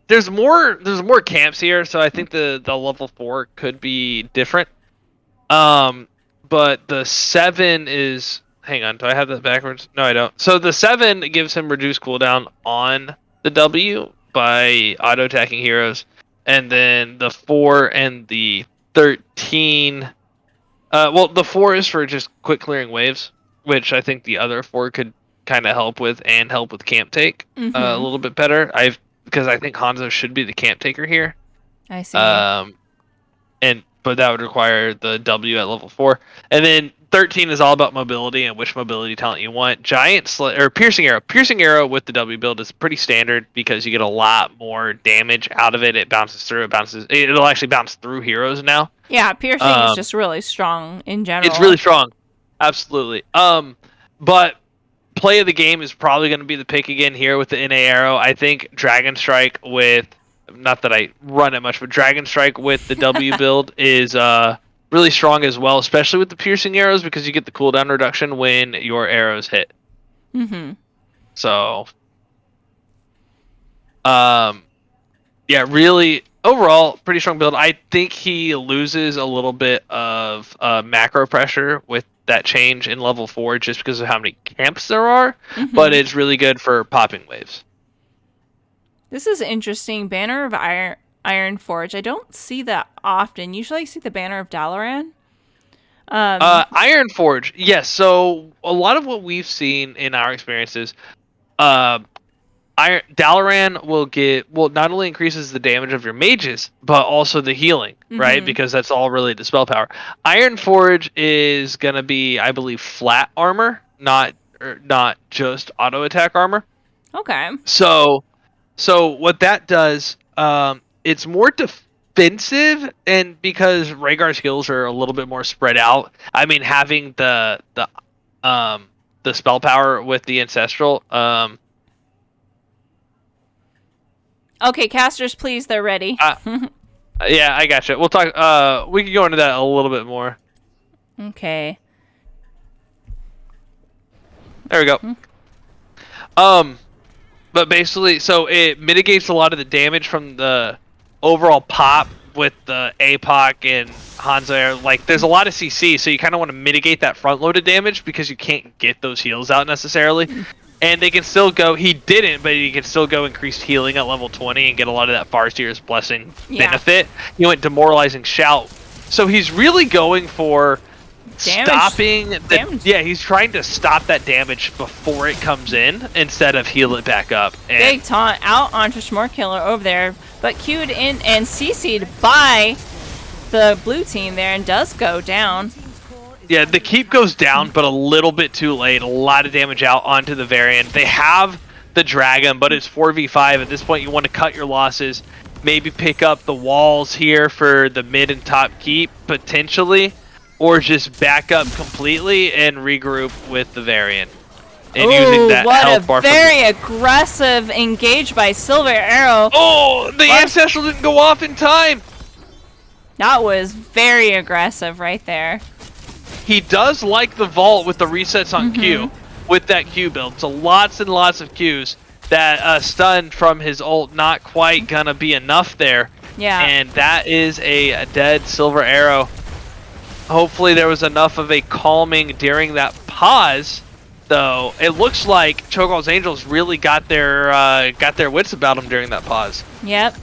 there's more camps here, so I think the level 4 could be different. But the 7 is. Hang on, do I have that backwards? No, I don't. So the 7 gives him reduced cooldown on the W by auto attacking heroes, and then the 4 and the 13. Well, the 4 is for just quick clearing waves, which I think the other 4 could kind of help with and help with camp take a little bit better. Because I think Hanzo should be the camp taker here. I see. But that would require the W at level 4, and then 13 is all about mobility and which mobility talent you want. Or piercing arrow with the W build is pretty standard because you get a lot more damage out of it. It bounces through. It'll actually bounce through heroes now. Yeah, piercing is just really strong in general. It's really strong, absolutely. But play of the game is probably going to be the pick again here with the NA arrow. I think Dragon Strike with. Not that I run it much, but Dragon Strike with the W build is really strong as well, especially with the piercing arrows because you get the cooldown reduction when your arrows hit. So, yeah, really, overall, pretty strong build. I think he loses a little bit of macro pressure with that change in level 4 just because of how many camps there are, but it's really good for popping waves. This is interesting. Banner of Iron Forge. I don't see that often. Usually I see the Banner of Dalaran. Iron Forge, yes. So a lot of what we've seen in our experiences, Dalaran will not only increases the damage of your mages, but also the healing, right? Because that's all really the spell power. Iron Forge is gonna be, I believe, flat armor, not just auto attack armor. Okay. So what that does, it's more defensive, and because Rhaegar's skills are a little bit more spread out. I mean, having the spell power with the ancestral. Okay, casters, please. They're ready. Yeah, I gotcha. We'll talk. We can go into that a little bit more. Okay. There we go. But basically, so it mitigates a lot of the damage from the overall pop with the APOC and Hanzo. Like, there's a lot of CC, so you kind of want to mitigate that front-loaded damage because you can't get those heals out necessarily. And they can still go. He didn't, but he can still go increased healing at level 20 and get a lot of that Farseer's Blessing benefit. He went Demoralizing Shout. So he's really going for stopping damage. Yeah, he's trying to stop that damage before it comes in instead of heal it back up. And big taunt out onto Schmorkiller over there, but queued in and CC'd by the blue team there and does go down. Yeah, the keep goes down, but a little bit too late. A lot of damage out onto the variant. They have the dragon, but it's 4v5. At this point, you want to cut your losses. Maybe pick up the walls here for the mid and top keep, potentially. Or just back up completely and regroup with the variant. And using that health bar. What a very aggressive engage by Silver Arrow. Oh, the Ancestral didn't go off in time. That was very aggressive right there. He does like the vault with the resets on Q, with that Q build. So lots and lots of Qs. That stun from his ult not quite gonna be enough there. Yeah. And that is a dead Silver Arrow. Hopefully there was enough of a calming during that pause, though. It looks like Cho'Gall's Angels really got their wits about them during that pause. Yep.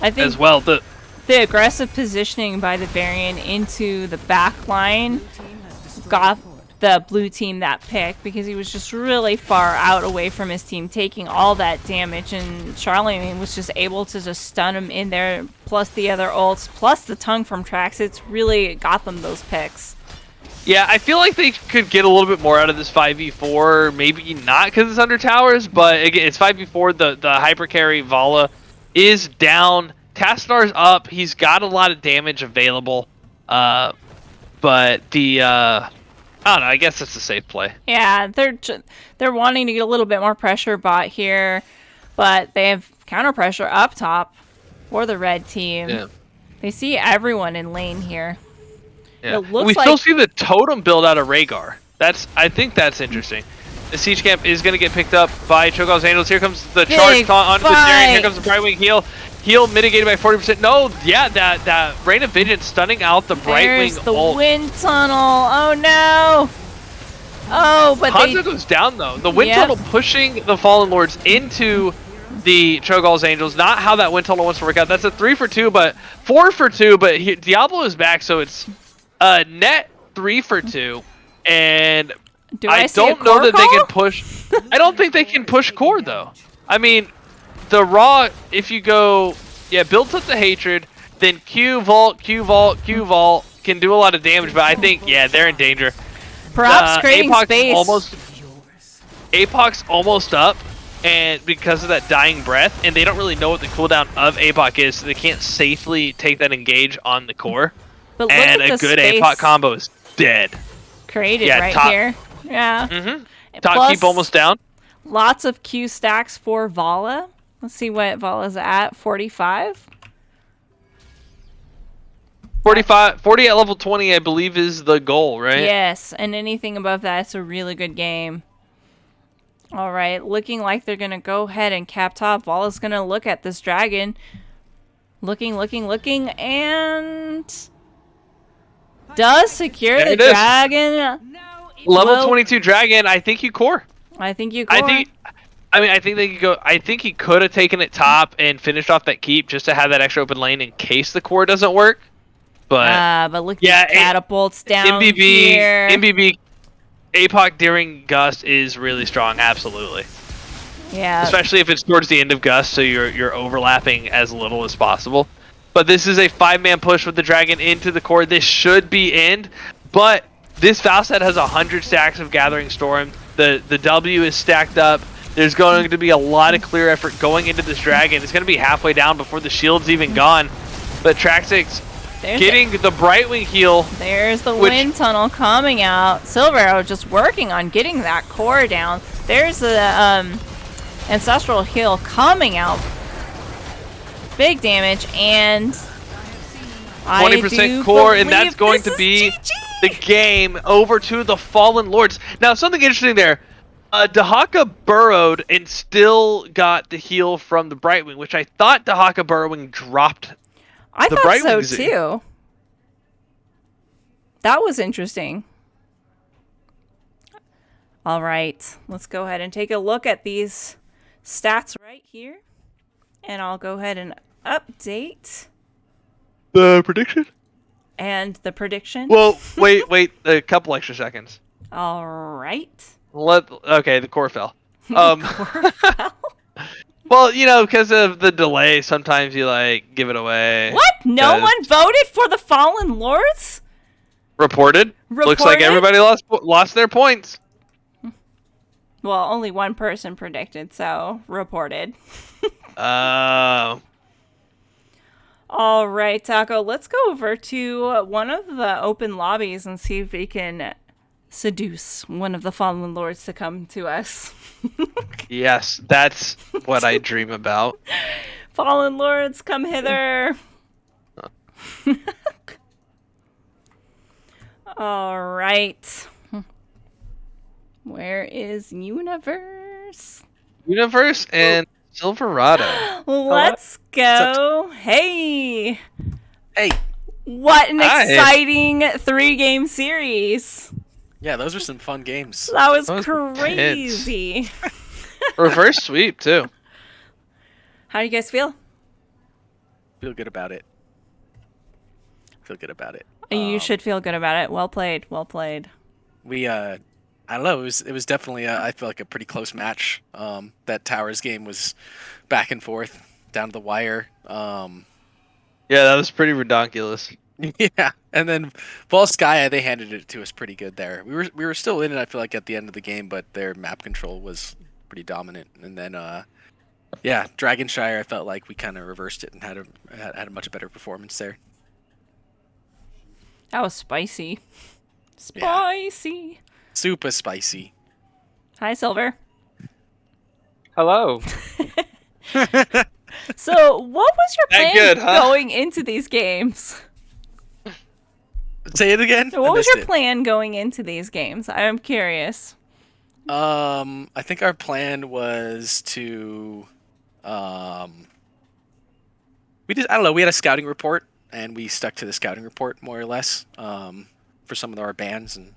I think as well. The aggressive positioning by the variant into the back line got the blue team that pick because he was just really far out away from his team, taking all that damage, and Charlemagne was just able to just stun him in there, plus the other ults, plus the tongue from Trax. It's really got them those picks. Yeah, I feel like they could get a little bit more out of this 5v4. Maybe not because it's under towers, but again, it's 5v4. The hyper carry Vala is down. Tastar's up. He's got a lot of damage available. But I don't know. I guess it's a safe play. Yeah, they're wanting to get a little bit more pressure bot here, but they have counter pressure up top for the red team. Yeah. They see everyone in lane here. Yeah. It looks We like still see the totem build out of Rhaegar. I think that's interesting. The siege camp is going to get picked up by Cho'Gall's Angels. Here comes the charge onto the Darien. Here comes the Brightwing heal. Heal mitigated by 40%. No, yeah, that Rain of Vengeance stunning out the there's Brightwing the ult. wind tunnel. Oh no! Oh, but Hanzo goes down though. The wind tunnel pushing the Fallen Lords into the Cho'Gall's Angels. Not how that wind tunnel wants to work out. That's a 3 for 2, but 4 for 2. But Diablo is back, so it's net 3 for 2. And I don't know that they can push. I don't think they can push core though. I mean, the raw. If you go, builds up the hatred, then Q vault can do a lot of damage. But I think they're in danger. Perhaps creating space. Apoc's almost up, and because of that dying breath, and they don't really know what the cooldown of Apoc is, so they can't safely take that engage on the core. But and a good Apoc combo is dead. Created here. Yeah. Top keep almost down. Lots of Q stacks for Vala. Let's see what Vala's at. 45. 40 at level 20, I believe, is the goal, right? Yes, and anything above that, it's a really good game. All right, looking like they're going to go ahead and cap top. Vala's going to look at this dragon. Looking, and does secure the dragon. Level 22 dragon, I think you core. I think you core. I think they could go. I think he could have taken it top and finished off that keep just to have that extra open lane in case the core doesn't work. But look at catapults down here. MBB Apoc during Gust is really strong, absolutely. Yeah. Especially if it's towards the end of Gust, so you're overlapping as little as possible. But this is a 5-man push with the dragon into the core. This should be end, but this Falstad has 100 stacks of Gathering Storm. The W is stacked up. There's going to be a lot of clear effort going into this dragon. It's going to be halfway down before the shield's even gone. But Traxix getting the Brightwing heal. There's the wind tunnel coming out. Silver Arrow just working on getting that core down. There's the Ancestral heal coming out. Big damage, and 20% core, and that's going to be the game over to the Fallen Lords. Now, something interesting there. Dahaka burrowed and still got the heal from the Brightwing, which I thought Dahaka burrowing dropped. I thought so too. That was interesting. All right, let's go ahead and take a look at these stats right here. And I'll go ahead and update the prediction. And the prediction. Well, wait, a couple extra seconds. All right. Okay, the core fell. Core fell? Well, because of the delay, sometimes you give it away. What? No one voted for the Fallen Lords? Reported. Looks like everybody lost their points. Well, only one person predicted, so reported. Oh. All right, Taco, let's go over to one of the open lobbies and see if we can seduce one of the Fallen Lords to come to us. Yes, that's what I dream about. Fallen Lords, come hither. All right. Where is Universe? Universe and Silverado. Let's go. Hey. Hey. What an exciting 3-game series. Yeah, those are some fun games. That was crazy. Reverse sweep, too. How do you guys feel? Feel good about it. You should feel good about it. Well played. Well played. We, I don't know. It was definitely, I feel like a pretty close match. That Towers game was back and forth, down to the wire. Yeah, that was pretty redonkulous. Yeah, and then Volskaya, they handed it to us pretty good there. We were still in it, I feel like, at the end of the game, but their map control was pretty dominant. And then yeah, Dragonshire, I felt like we kind of reversed it and had a much better performance there. That was spicy. Yeah. Spicy. Super spicy. Hi, Silver. Hello. So, what was your That plan good, huh? going into these games? Say it again. I What was missed your it. plan going into these games? I'm curious. I think our plan was to, I don't know, we had a scouting report and we stuck to the scouting report more or less, for some of our bands and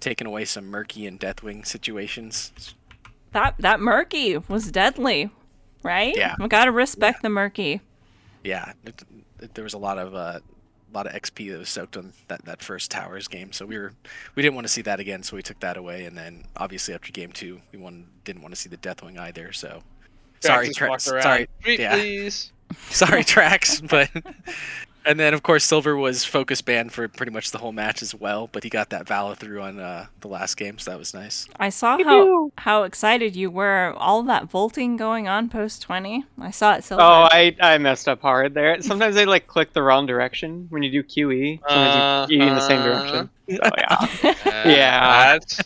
taking away some murky and Deathwing situations. That murky was deadly, right? Yeah. We gotta respect the murky. Yeah, there was a lot of XP that was soaked on that first Towers game, so we didn't want to see that again, so we took that away, and then obviously after game 2, didn't want to see the Deathwing either. So sorry, sorry, Treat, yeah. please. Sorry, Trax, but and then of course Silver was focus banned for pretty much the whole match as well, but he got that Vala through on the last game, so that was nice. I saw how excited you were. All that vaulting going on post 20. I saw it, Silver. Oh, I messed up hard there. Sometimes I like click the wrong direction when you do QE. Sometimes you E in the same direction. So yeah. Yeah. That's,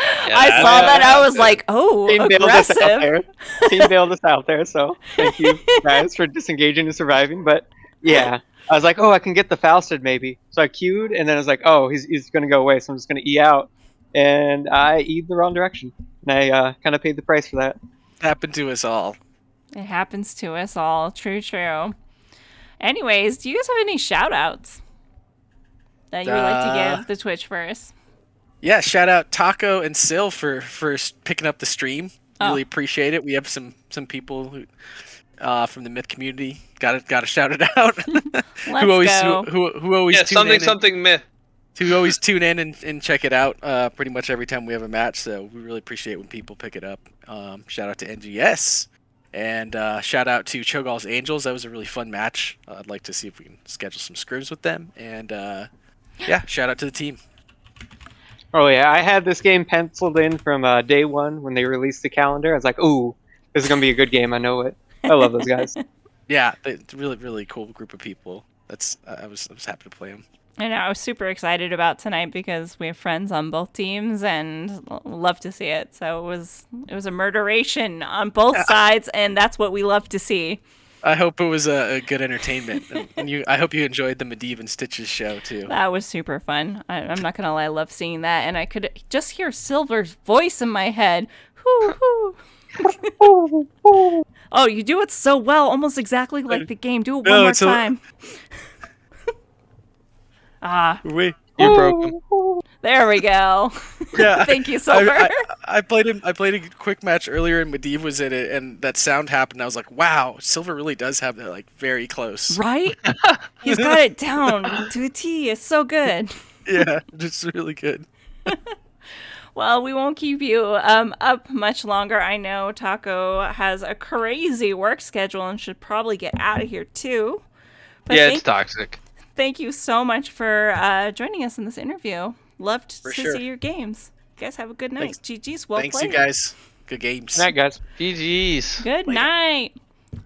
I saw that. I was like, oh, Team bailed us out aggressive. there. Team bailed us out there, so thank you guys for disengaging and surviving. But yeah, I was like, oh, I can get the Fausted maybe. So I queued, and then I was like, oh, he's going to go away, so I'm just going to E out. And I E'd the wrong direction. And I kind of paid the price for that. Happened to us all. It happens to us all. True, true. Anyways, do you guys have any shout outs that you would like to give the Twitchverse? Yeah, shout out Taco and Sil for picking up the stream. Really appreciate it. We have some people who from the myth community. Got to shout it out. Let's go. Who always yeah, tune in something myth. who always tune in and check it out pretty much every time we have a match. So we really appreciate when people pick it up. Shout out to NGS and shout out to Cho'Gall's Angels. That was a really fun match. I'd like to see if we can schedule some scrims with them. And yeah, shout out to the team. Oh yeah, I had this game penciled in from day one when they released the calendar. I was like, ooh, this is gonna be a good game. I know it. I love those guys. Yeah, it's a really, really cool group of people. I was happy to play them. I know. I was super excited about tonight because we have friends on both teams and love to see it. So it was a murderation on both sides, and that's what we love to see. I hope it was a good entertainment, and I hope you enjoyed the Medivh and Stitches show too. That was super fun. I'm not gonna lie, I love seeing that, and I could just hear Silver's voice in my head. Hoo hoo. Oh, you do it so well, almost exactly like the game. Do it one more time. You broke him. There we go. Yeah. Thank you, Silver. I played a quick match earlier, and Medivh was in it, and that sound happened. I was like, wow, Silver really does have that like very close. Right? He's got it down to a T. It's so good. Yeah, it's really good. Well, we won't keep you up much longer. I know Taco has a crazy work schedule and should probably get out of here too. But Yeah, it's toxic. Thank you so much for joining us in this interview. Loved to sure. see your games. You guys have a good night. Thanks. GG's, well Thanks, played. you guys. Good games. Good night, guys. GG's. Good night.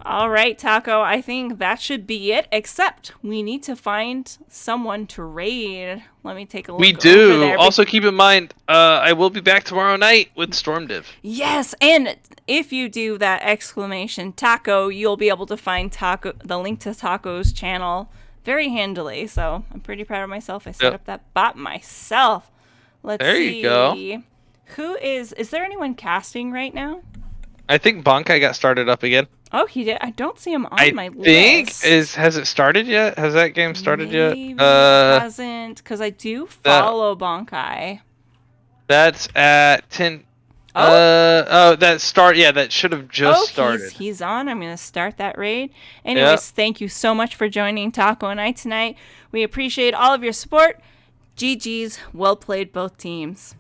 All right, Taco, I think that should be it, except we need to find someone to raid. Let me take a look. We over do. there. Also, keep in mind, I will be back tomorrow night with Stormdiv. Yes, and if you do that exclamation Taco, you'll be able to find the link to Taco's channel very handily. So I'm pretty proud of myself. I set up that bot myself. Let's see. There you go. Who is there anyone casting right now? I think Bankai got started up again. Oh, he did. I don't see him on I my think list. has it started yet? Has that game started Maybe yet? it hasn't, because I do follow Bankai. That's at 10. That should have just started. He's on. I'm going to start that raid. Anyways, Thank you so much for joining Taco and I tonight. We appreciate all of your support. GG's, well played both teams.